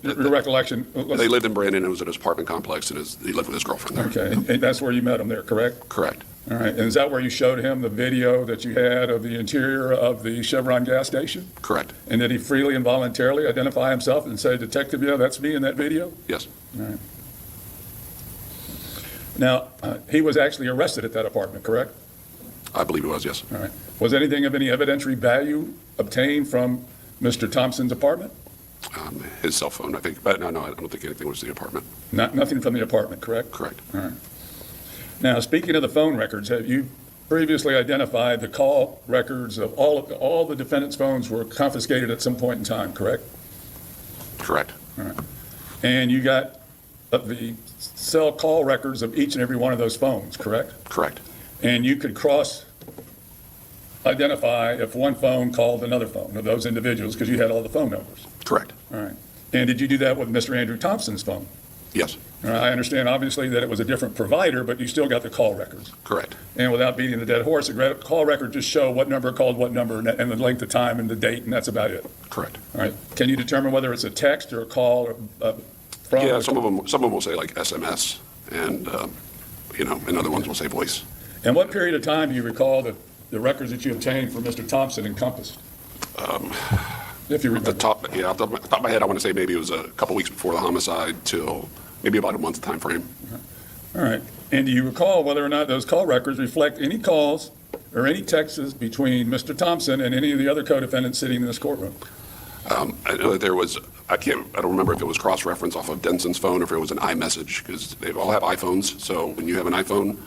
Your recollection? They lived in Brandon, it was at his apartment complex, and he lived with his girlfriend there. Okay, and that's where you met him there, correct? Correct. All right, and is that where you showed him the video that you had of the interior of the Chevron gas station? Correct. And did he freely and voluntarily identify himself and say, Detective, yeah, that's me in that video? Yes. All right. Now, he was actually arrested at that apartment, correct? I believe it was, yes. All right. Was anything of any evidentiary value obtained from Mr. Thompson's apartment? His cell phone, I think, but no, I don't think anything was in the apartment. Nothing from the apartment, correct? Correct. All right. Now, speaking of the phone records, have you previously identified the call records of all the defendant's phones were confiscated at some point in time, correct? Correct. All right. And you got the cell call records of each and every one of those phones, correct? Correct. And you could cross-identify if one phone called another phone of those individuals because you had all the phone numbers. Correct. All right. And did you do that with Mr. Andrew Thompson's phone? Yes. All right. I understand, obviously, that it was a different provider, but you still got the call records. Correct. And without beating the dead horse, the call record just show what number called what number and the length of time and the date, and that's about it. Correct. All right. Can you determine whether it's a text or a call from? Yeah, some of them will say like SMS, and and other ones will say voice. And what period of time do you recall that the records that you obtained from Mr. Thompson encompassed? If you remember. Off the top of my head, I want to say maybe it was a couple weeks before the homicide till maybe about a month time frame. All right. And do you recall whether or not those call records reflect any calls or any texts between Mr. Thompson and any of the other co-defendants sitting in this courtroom? I know that there was, I don't remember if it was cross-reference off of Denson's phone or if it was an iMessage, because they all have iPhones. So when you have an iPhone,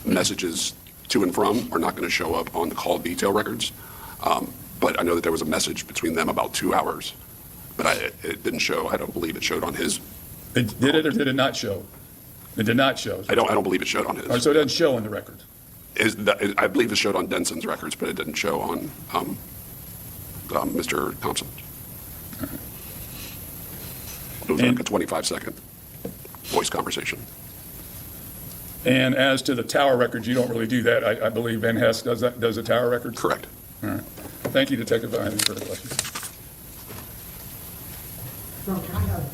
messages to and from are not going to show up on the call detail records. But I know that there was a message between them about 2 hours, but it didn't show. I don't believe it showed on his. Did it or did it not show? It did not show. I don't believe it showed on All right, his. so it doesn't show in the records. I believe it showed on Denson's records, but it didn't show on Mr. Thompson. It was like a 25-second voice conversation. And as to the tower records, you don't really do that. I believe Van Hess does the tower records? Correct. All right. Thank you, Detective. I have any further questions? Ron, can I have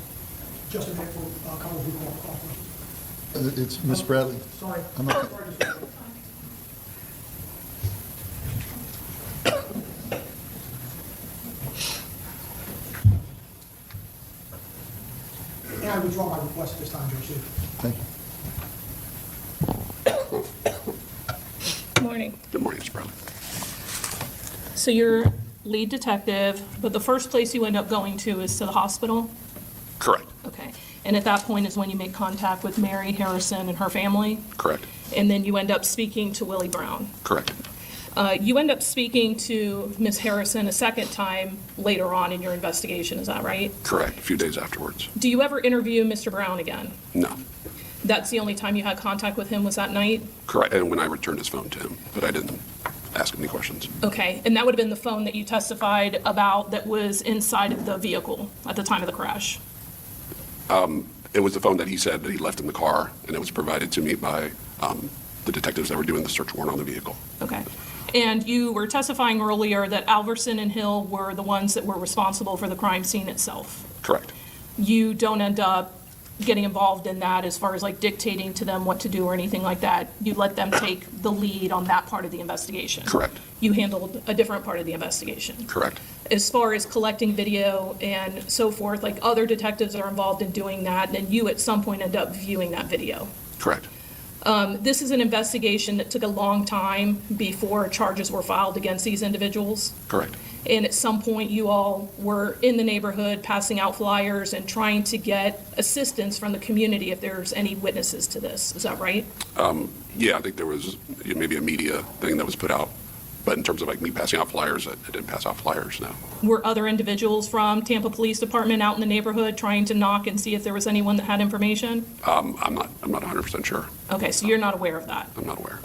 just a minute for Colin who called the call? It's Miss Bradley. Sorry. I'm not- Sorry, just- And I withdraw my request at this time, Judge Sue. Thank you. Morning. Good morning, Mr. Bradley. So you're lead detective, but the first place you end up going to is to the hospital? Correct. Okay. And at that point is when you make contact with Mary Harrison and her family? Correct. And then you end up speaking to Willie Brown? Correct. You end up speaking to Ms. Harrison a second time later on in your investigation, is that right? Correct. A few days afterwards. Do you ever interview Mr. Brown again? No. That's the only time you had contact with him was that night? Correct. And when I returned his phone to him, but I didn't ask him any questions. Okay. And that would have been the phone that you testified about that was inside of the vehicle at the time of the crash? It was the phone that he said that he left in the car, and it was provided to me by the detectives that were doing the search warrant on the vehicle. Okay. And you were testifying earlier that Alverson and Hill were the ones that were responsible for the crime scene itself. Correct. You don't end up getting involved in that as far as like dictating to them what to do or anything like that. You let them take the lead on that part of the investigation. Correct. You handled a different part of the investigation. Correct. As far as collecting video and so forth, like other detectives are involved in doing that, then you at some point end up viewing that video. Correct. This is an investigation that took a long time before charges were filed against these individuals. Correct. And at some point, you all were in the neighborhood passing out flyers and trying to get assistance from the community if there's any witnesses to this. Is that right? Yeah, I think there was maybe a media thing that was put out. But in terms of like me passing out flyers, I didn't pass out flyers, no. Were other individuals from Tampa Police Department out in the neighborhood trying to knock and see if there was anyone that had information? I'm not 100% sure. Okay, so you're not aware of that. I'm not aware.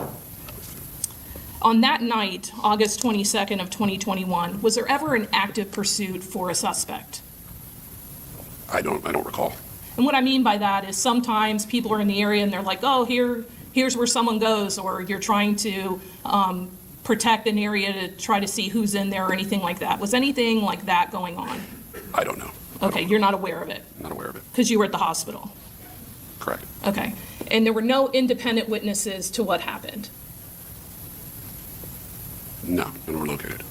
On that night, August 22nd of 2021, was there ever an active pursuit for a suspect? I don't recall. And what I mean by that is sometimes people are in the area and they're like, oh, here's where someone goes, or you're trying to protect an area to try to see who's in there or anything like that. Was anything like that going on? I don't know. Okay, you're not aware of it, I'm not aware of it. because you were at the hospital. Correct. Okay. And there were no independent witnesses to what happened? No, and we're located.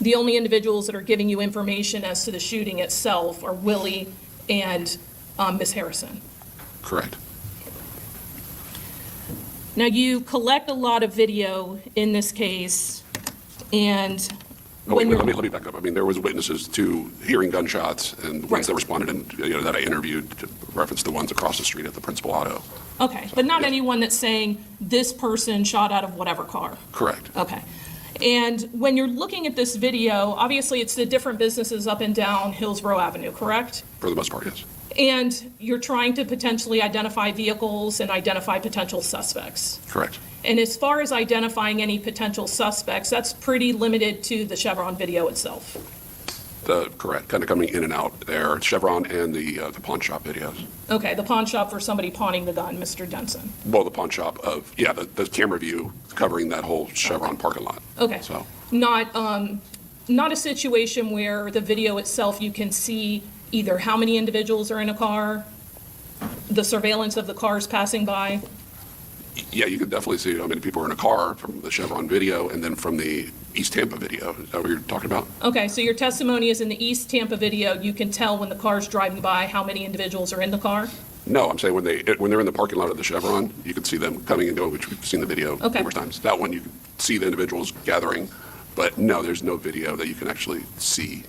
The only individuals that are giving you information as to the shooting itself are Willie and Ms. Harrison. Correct. Now, you collect a lot of video in this case, and Oh, when wait, you're... let me back up. I mean, there was witnesses to hearing gunshots and ones Right. that responded and, that I interviewed to reference the ones across the street at the principal auto. Okay, but not Yes. anyone that's saying this person shot out of whatever car? Correct. Okay. And when you're looking at this video, obviously it's the different businesses up and down Hillsborough Avenue, correct? For the most part, yes. And you're trying to potentially identify vehicles and identify potential suspects. Correct. And as far as identifying any potential suspects, that's pretty limited to the Chevron video itself. Correct. Kind of coming in and out there, Chevron and the pawn shop videos. Okay, the pawn shop for somebody pawning the gun, Mr. Denson. Well, the pawn shop of, the camera view covering that whole Chevron parking lot. Okay. So, Not a situation where the video itself, you can see either how many individuals are in a car, the surveillance of the cars passing by. yeah, you could definitely see how many people are in a car from the Chevron video and then from the East Tampa video. Is that what you're talking about? Okay, so your testimony is in the East Tampa video, you can tell when the car's driving by how many individuals are in the car? No, I'm saying when they're in the parking lot of the Chevron, you can see them coming and going, which we've seen the video Okay. numerous times. That one, you can see the individuals gathering, but no, there's no video that you can actually see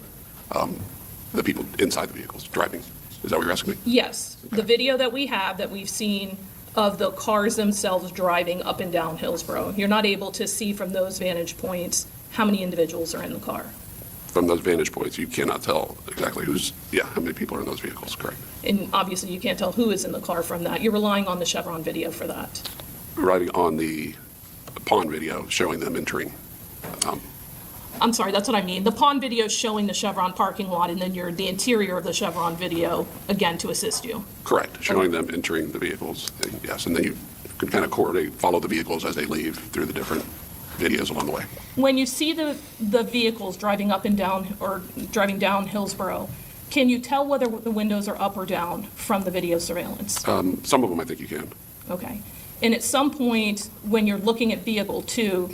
the people inside the vehicles driving. Is that what you're asking me? Yes, the video that we have, that we've seen of the cars themselves driving up and down Hillsborough, you're not able to see from those vantage points how many individuals are in the car. From those vantage points, you cannot tell exactly how many people are in those vehicles, correct? And obviously, you can't tell who is in the car from that. You're relying on the Chevron video for that. Riding on the pawn video showing them entering. I'm sorry, that's what I mean. The pawn video is showing the Chevron parking lot, and then the interior of the Chevron video, again, to assist you. Correct, showing them entering the vehicles, and yes, and then you can kind of follow the vehicles as they leave through the different videos along the way. When you see the vehicles driving up and down, or driving down Hillsborough, can you tell whether the windows are up or down from the video surveillance? Some of them I think you can. Okay. And at some point, when you're looking at vehicle 2,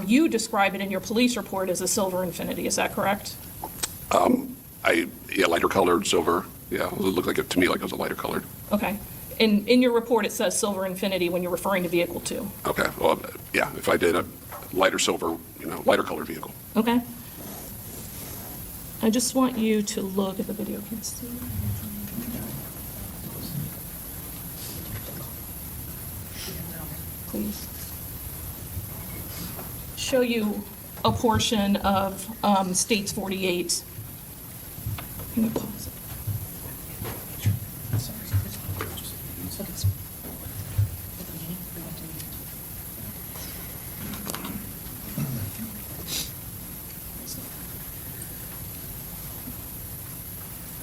you describe it in your police report as a silver Infiniti, is that correct? Lighter colored silver, yeah, it looked like it to me like it was a lighter colored. Okay. And in your report, it says silver Infiniti when you're referring to vehicle 2. Okay, well, yeah, if I did a lighter silver, lighter colored vehicle. Okay. I just want you to look at the video. Can you see? Please. Show you a portion of States 48. Can you pause it?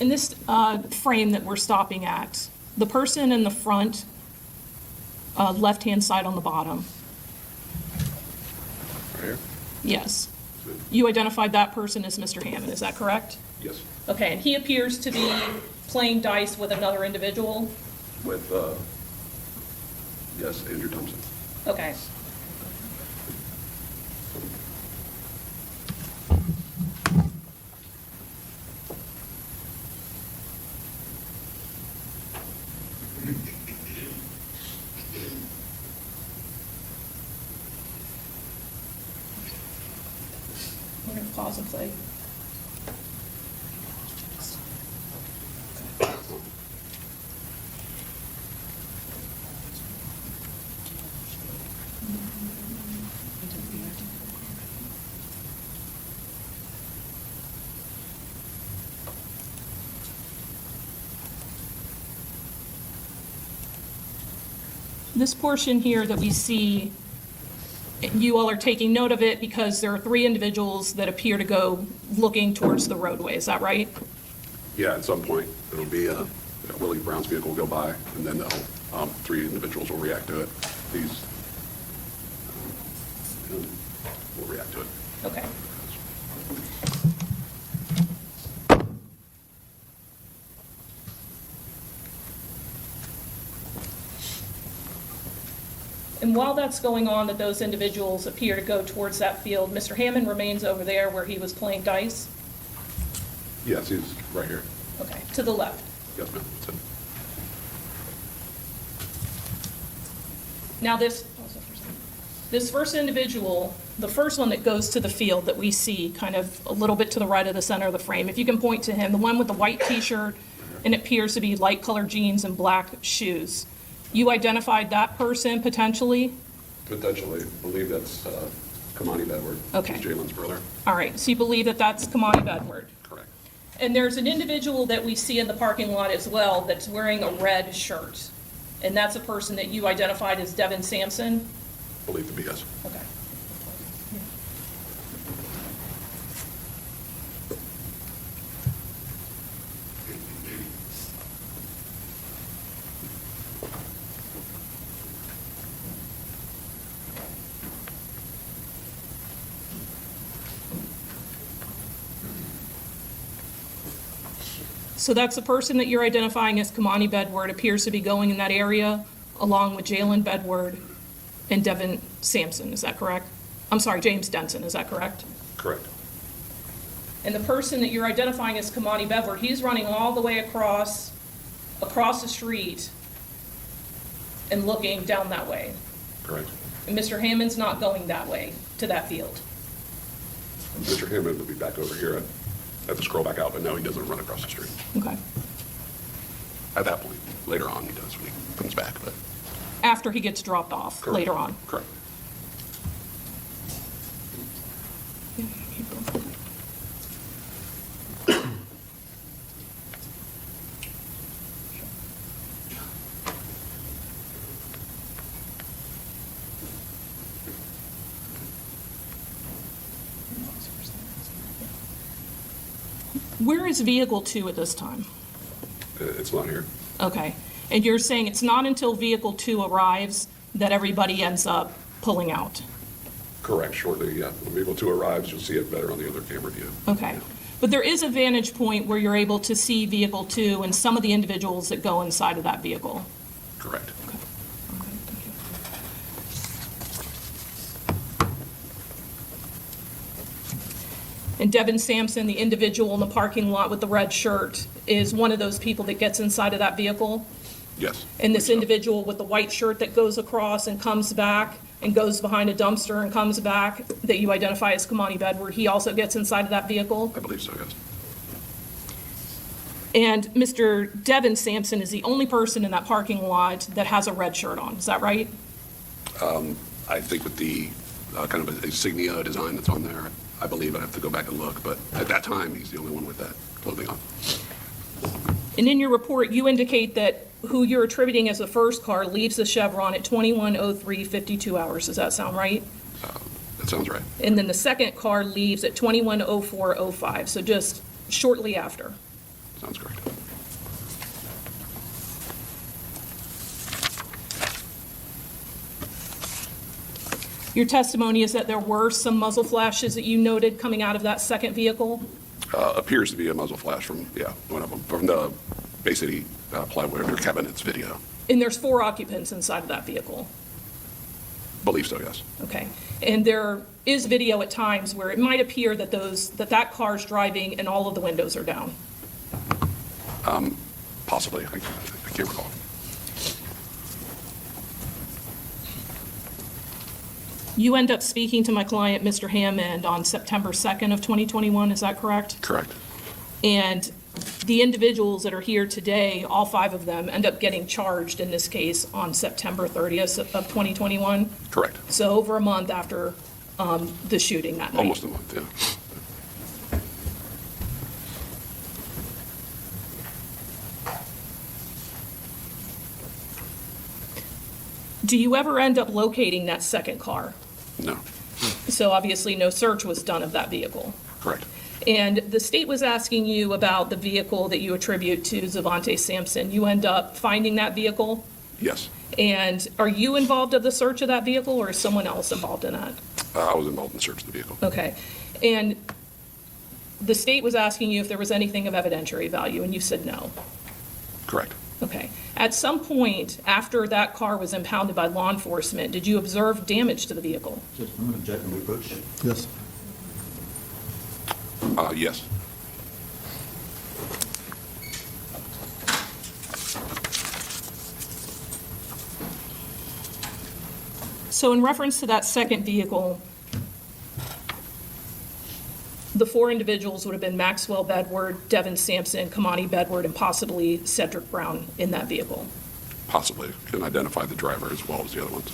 In this frame that we're stopping at, the person in the front, left-hand side on the bottom, Right here? yes. You identified that person as Mr. Hammond, is that correct? Yes. Okay, and he appears to be playing dice with another individual? With, yes, Andrew Thompson. Okay. We're going to pause and play. This portion here that we see, you all are taking note of it because there are 3 individuals that appear to go looking towards the roadway, is that right? Yeah, at some point, it'll be Willie Brown's vehicle will go by, and then 3 individuals will react to it. These will react to it. Okay. And while that's going on, that those individuals appear to go towards that field, Mr. Hammond remains over there where he was playing dice? Yes, he's right here. Okay, to the left. Yes, ma'am. So- Now, this first individual, the first one that goes to the field that we see kind of a little bit to the right of the center of the frame, if you can point to him, the one with the white T-shirt and it appears to be light colored jeans and black shoes. You identified that person potentially? Potentially, believe that's Kamani Bedward. Okay. He's Jaylin's brother. All right, so you believe that that's Kamani Bedward? Correct. And there's an individual that we see in the parking lot as well that's wearing a red shirt. And that's a person that you identified as Devin Sampson? Believe to be yes. Okay. So that's the person that you're identifying as Kamani Bedward appears to be going in that area along with Jaylin Bedward and Devin Sampson, is that correct? I'm sorry, James Denson, is that correct? Correct. And the person that you're identifying as Kamani Bedward, he's running all the way across the street and looking down that way. Correct. And Mr. Hammond's not going that way to that field. Mr. Hammond would be back over here. I have to scroll back out, but no, he doesn't run across the street. Okay. At that point, later on, he does when he comes back, but. After he gets dropped off Correct. later on. Correct. Where is vehicle 2 at this time? It's not here. Okay. And you're saying it's not until vehicle 2 arrives that everybody ends up pulling out? Correct, shortly, yeah. When vehicle 2 arrives, you'll see it better on the other camera view. Okay. But there is a vantage point where you're able to see vehicle 2 and some of the individuals that go inside of that vehicle? Correct. And Devin Sampson, the individual in the parking lot with the red shirt, is one of those people that gets inside of that vehicle? Yes. And this individual with the white shirt that goes across and comes back and goes behind a dumpster and comes back, that you identify as Kamani Bedward, he also gets inside of that vehicle? I believe so, yes. And Mr. Devin Sampson is the only person in that parking lot that has a red shirt on, is that right? I think with the kind of insignia design that's on there, I believe I'd have to go back and look, but at that time, he's the only one with that clothing on. And in your report, you indicate that who you're attributing as the first car leaves the Chevron at 21:03, 52 hours. Does that sound right? That sounds right. And then the second car leaves at 21:04:05, so just shortly after. Sounds correct. Your testimony is that there were some muzzle flashes that you noted coming out of that second vehicle? Appears to be a muzzle flash from, yeah, one of them, from the Bay City plywood or cabinets video. And there's 4 occupants inside of that vehicle? Believe so, yes. Okay. And there is video at times where it might appear that that car's driving and all of the windows are down? Possibly. I can't recall. You end up speaking to my client, Mr. Hammond, on September 2nd of 2021, is that correct? Correct. And the individuals that are here today, all 5 of them, end up getting charged in this case on September 30th of 2021? Correct. So over a month after the shooting that night? Almost a month, yeah. Do you ever end up locating that second car? No. So obviously no search was done of that vehicle. Correct. And the state was asking you about the vehicle that you attribute to Zvante Sampson. You end up finding that vehicle? Yes. And are you involved in the search of that vehicle, or is someone else involved in that? I was involved in the search of the vehicle. Okay. And the state was asking you if there was anything of evidentiary value, and you said no. Correct. Okay. At some point after that car was impounded by law enforcement, did you observe damage to the vehicle? Judge, I'm going to object when we approach. Yes. Yes. So in reference to that second vehicle, the four individuals would have been Maxwell Bedward, Devin Sampson, Kamani Bedward, and possibly Cedric Brown in that vehicle. Possibly. Can identify the driver as well as the other ones.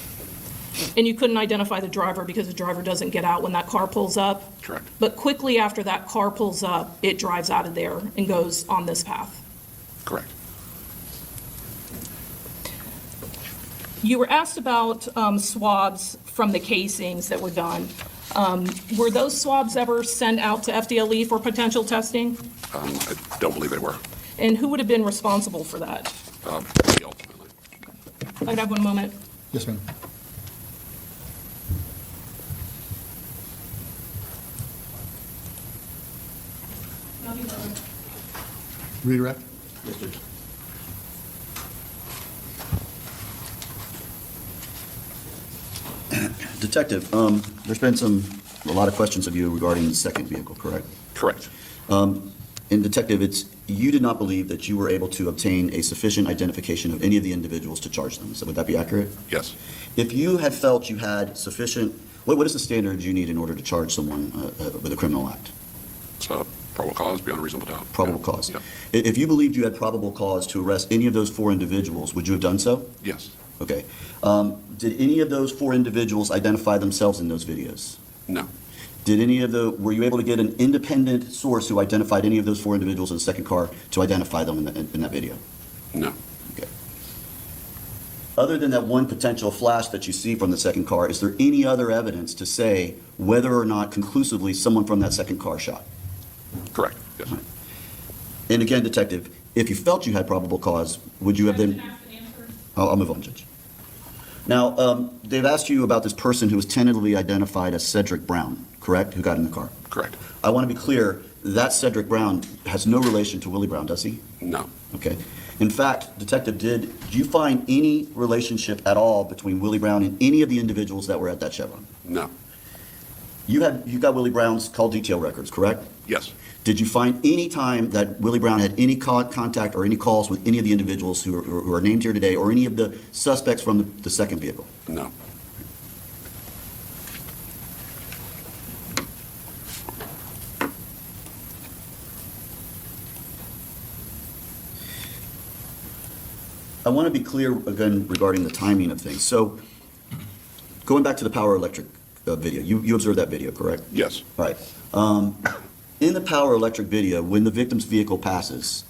And you couldn't identify the driver because the driver doesn't get out when that car pulls up? Correct. But quickly after that car pulls up, it drives out of there and goes on this path. Correct. You were asked about swabs from the casings that were done. Were those swabs ever sent out to FDLE for potential testing? I don't believe they were. And who would have been responsible for that? Me ultimately. I'd have one moment. Yes, ma'am. Redirect? Yes, Judge. Detective, there's been a lot of questions of you regarding the second vehicle, correct? Correct. And Detective, you did not believe that you were able to obtain a sufficient identification of any of the individuals to charge them. So would that be accurate? Yes. If you had felt you had sufficient, what is the standard you need in order to charge someone with a criminal act? So probable cause beyond a reasonable doubt. Probable Yeah. cause. Yeah. If you believed you had probable cause to arrest any of those four individuals, would you have done so? Yes. Okay. Did any of those four individuals identify themselves in those videos? No. Were you able to get an independent source who identified any of those four individuals in the second car to identify them in that video? No. Okay. Other than that one potential flash that you see from the second car, is there any other evidence to say whether or not conclusively someone from that second car shot? Correct. Yes. And again, Detective, if you felt you had probable cause, would you have then? I'll move on, Judge. Now, they've asked you about this person who was tentatively identified as Cedric Brown, correct, who got in the car? Correct. I want to be clear, that Cedric Brown has no relation to Willie Brown, does he? No. Okay. In fact, Detective, did you find any relationship at all between Willie Brown and any of the individuals that were at that Chevron? No. You got Willie Brown's call detail records, correct? Yes. Did you find any time that Willie Brown had any contact or any calls with any of the individuals who are named here today, or any of the suspects from the second vehicle? No. I want to be clear again regarding the timing of things. So, going back to the Power Electric video, you observed that video, correct? Yes. All right. In the Power Electric video, when the victim's vehicle passes,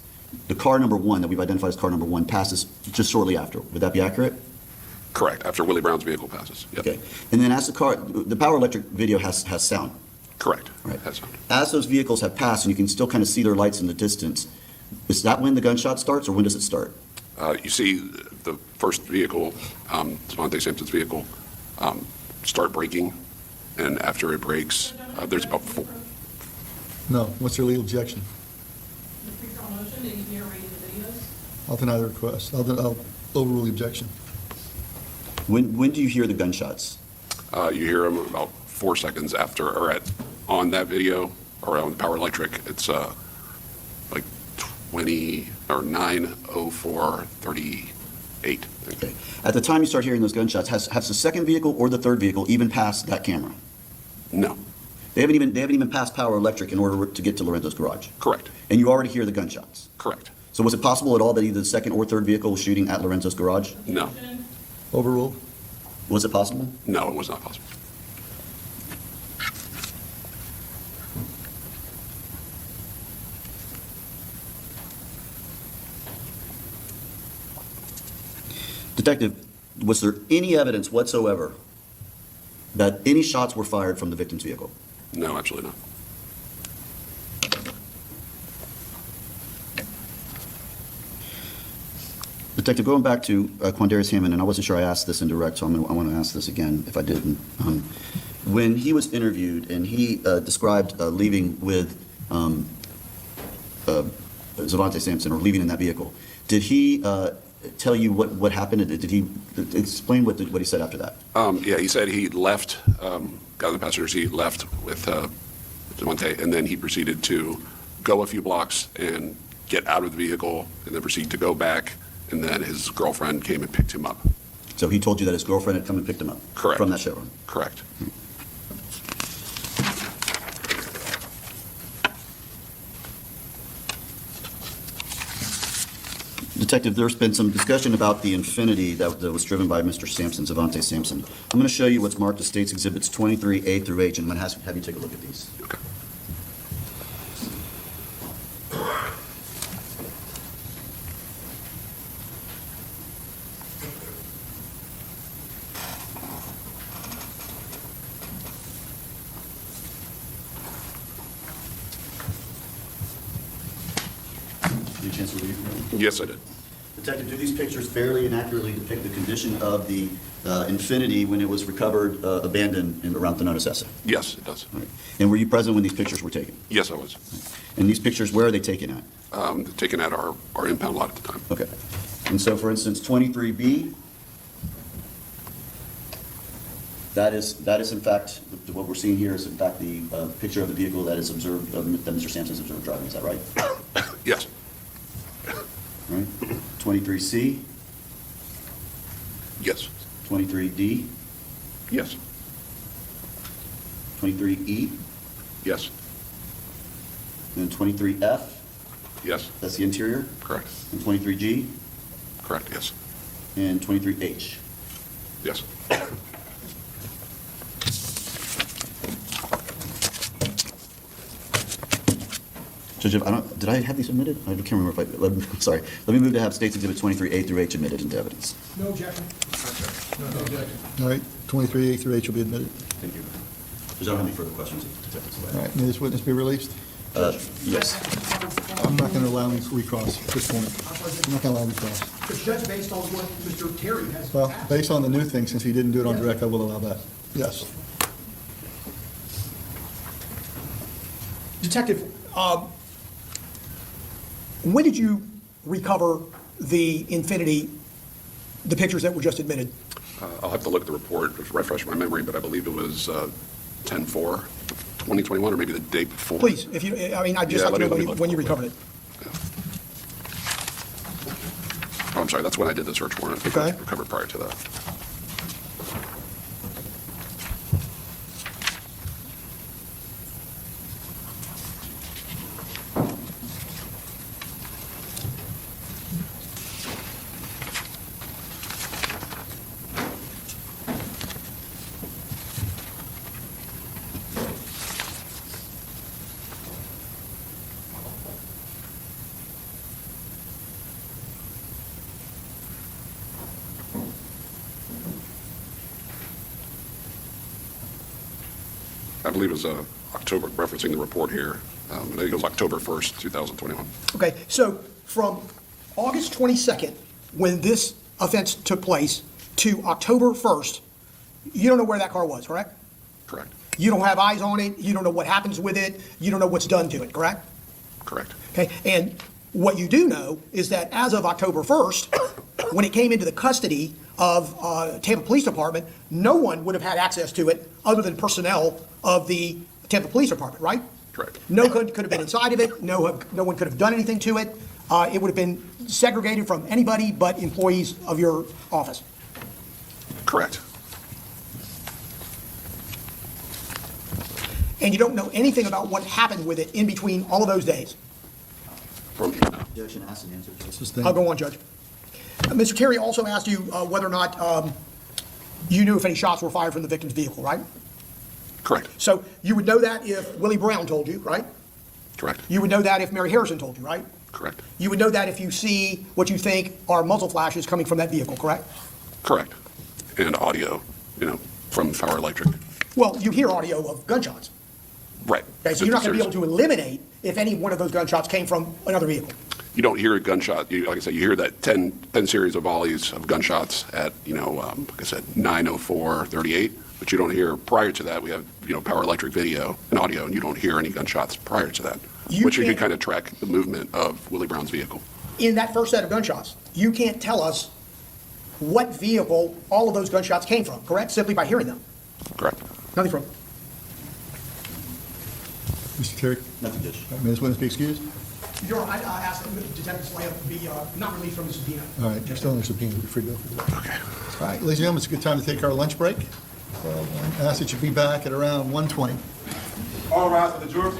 the car number one that we've identified as car number one passes just shortly after. Would that be accurate? Correct. After Willie Brown's vehicle passes. Yep. Okay. And then as the Power Electric video has sound. Correct. Right. That's sound. As those vehicles have passed and you can still kind of see their lights in the distance, is that when the gunshot starts or when does it start? You see the first vehicle, Zvante Sampson's vehicle, start braking, and after it brakes, there's about four. No. What's your legal objection? The pre-trial motion, did you hear reading the videos? I'll deny the request. I'll overrule the objection. When do you hear the gunshots? You hear them about 4 seconds after, or on that video, or on the Power Electric, it's like 20 or 9:04:38. Okay. At the time you start hearing those gunshots, has the second vehicle or the third vehicle even passed that camera? No. They haven't even passed Power Electric in order to get to Lorenzo's garage. Correct. And you already hear the gunshots. Correct. So was it possible at all that either the second or third vehicle was shooting at Lorenzo's garage? No. Overruled? Was it possible? No, it was not possible. Detective, was there any evidence whatsoever that any shots were fired from the victim's vehicle? No, absolutely not. Detective, going back to Quandarious Hammond, and I wasn't sure I asked this in direct, so I want to ask this again if I didn't. When he was interviewed and he described leaving with Zvante Sampson, or leaving in that vehicle, Did he tell you what happened? Did he explain what he said after that? Yeah, he said he left, got in the passenger seat, left with Zvante, and then he proceeded to go a few blocks and get out of the vehicle, and then proceed to go back, and then his girlfriend came and picked him up. So he told you that his girlfriend had come and picked him up? Correct. From that showroom? Correct. Detective, there's been some discussion about the Infinity that was driven by Mr. Sampson, Zvante Sampson. I'm going to show you what's marked as State's Exhibits 23A through H, and I'm going to have you take a look at these. Okay. Did you have a chance to read them? Yes, I did. Detective, do these pictures fairly and accurately depict the condition of the Infinity when it was recovered abandoned around Thonotosessa? Yes, it does. All right. And were you present when these pictures were taken? Yes, I was. And these pictures, where are they taken at? Taken at our impound lot at the time. Okay. And so, for instance, 23B, that is in fact, what we're seeing here is in fact the picture of the vehicle that is observed, that Mr. Sampson's observed driving, is that right? Yes. Right? 23C, Yes. 23D, Yes. 23E, Yes. and 23F, Yes. that's the interior, Correct. and 23G, Correct. Yes. and 23H. Yes. Judge, did I have these admitted? I can't remember if I'm sorry. Let me move to have State's Exhibit 23A through H admitted into evidence. No objection. All right, 23A through H will be admitted. Thank you. Judge, I don't have any further questions. All right, may this witness be released? Yes. I'm not going to allow him to recross at this point. I'm not going to allow him to recross. The judge, based on what Mr. Terry has Well, asked. based on the new thing, since he didn't do it on direct, I will allow that. Yes. Detective, when did you recover the Infinity, the pictures that were just admitted? I'll have to look at the report to refresh my memory, but I believe it was 10/4/2021, or maybe the day before. Please, if you, I mean, I'd just Yeah, like to let me know look when you real quick. recovered it. Oh, I'm sorry, that's when I did the search warrant. I think Okay. I recovered prior to that. I believe it was October, referencing the report here. I think it was October 1st, 2021. Okay, so from August 22nd, when this offense took place, to October 1st, you don't know where that car was, correct? Correct. You don't have eyes on it, you don't know what happens with it, you don't know what's done to it, correct? Correct. Okay, and what you do know is that as of October 1st, when it came into the custody of Tampa Police Department, no one would have had access to it other than personnel of the Tampa Police Department, right? Correct. No one could have been inside of it, no one could have done anything to it. It would have been segregated from anybody but employees of your office. Correct. And you don't know anything about what happened with it in between all of those days. From here now. Objection, asked and answered. Sustained. I'll go on, Judge. Mr. Terry also asked you whether or not you knew if any shots were fired from the victim's vehicle, right? Correct. So you would know that if Willie Brown told you, right? Correct. You would know that if Mary Harrison told you, right? Correct. You would know that if you see what you think are muzzle flashes coming from that vehicle, correct? Correct. And audio, from Power Electric. Well, you hear audio of gunshots. Right. Okay, so you're not going to be able to eliminate if any one of those gunshots came from another vehicle. You don't hear a gunshot. Like I said, you hear that 10 series of volleys of gunshots at, like I said, 9:04:38. But you don't hear, prior to that, we have, Power Electric video and audio, and you don't hear any gunshots prior to that, which you can can't- kind of track the movement of Willie Brown's vehicle. in that first set of gunshots, you can't tell us what vehicle all of those gunshots came from, correct? Simply by hearing them. Correct. Nothing from. Mr. Terry, Nothing, Judge. may this witness be excused? Your Honor, I ask that Detective Slaya be not released from the subpoena. All right, you're still under subpoena, you're free to go. Okay. All right, ladies and gentlemen, it's a good time to take our lunch break. I ask that you be back at around 1:20. All rise for the jury.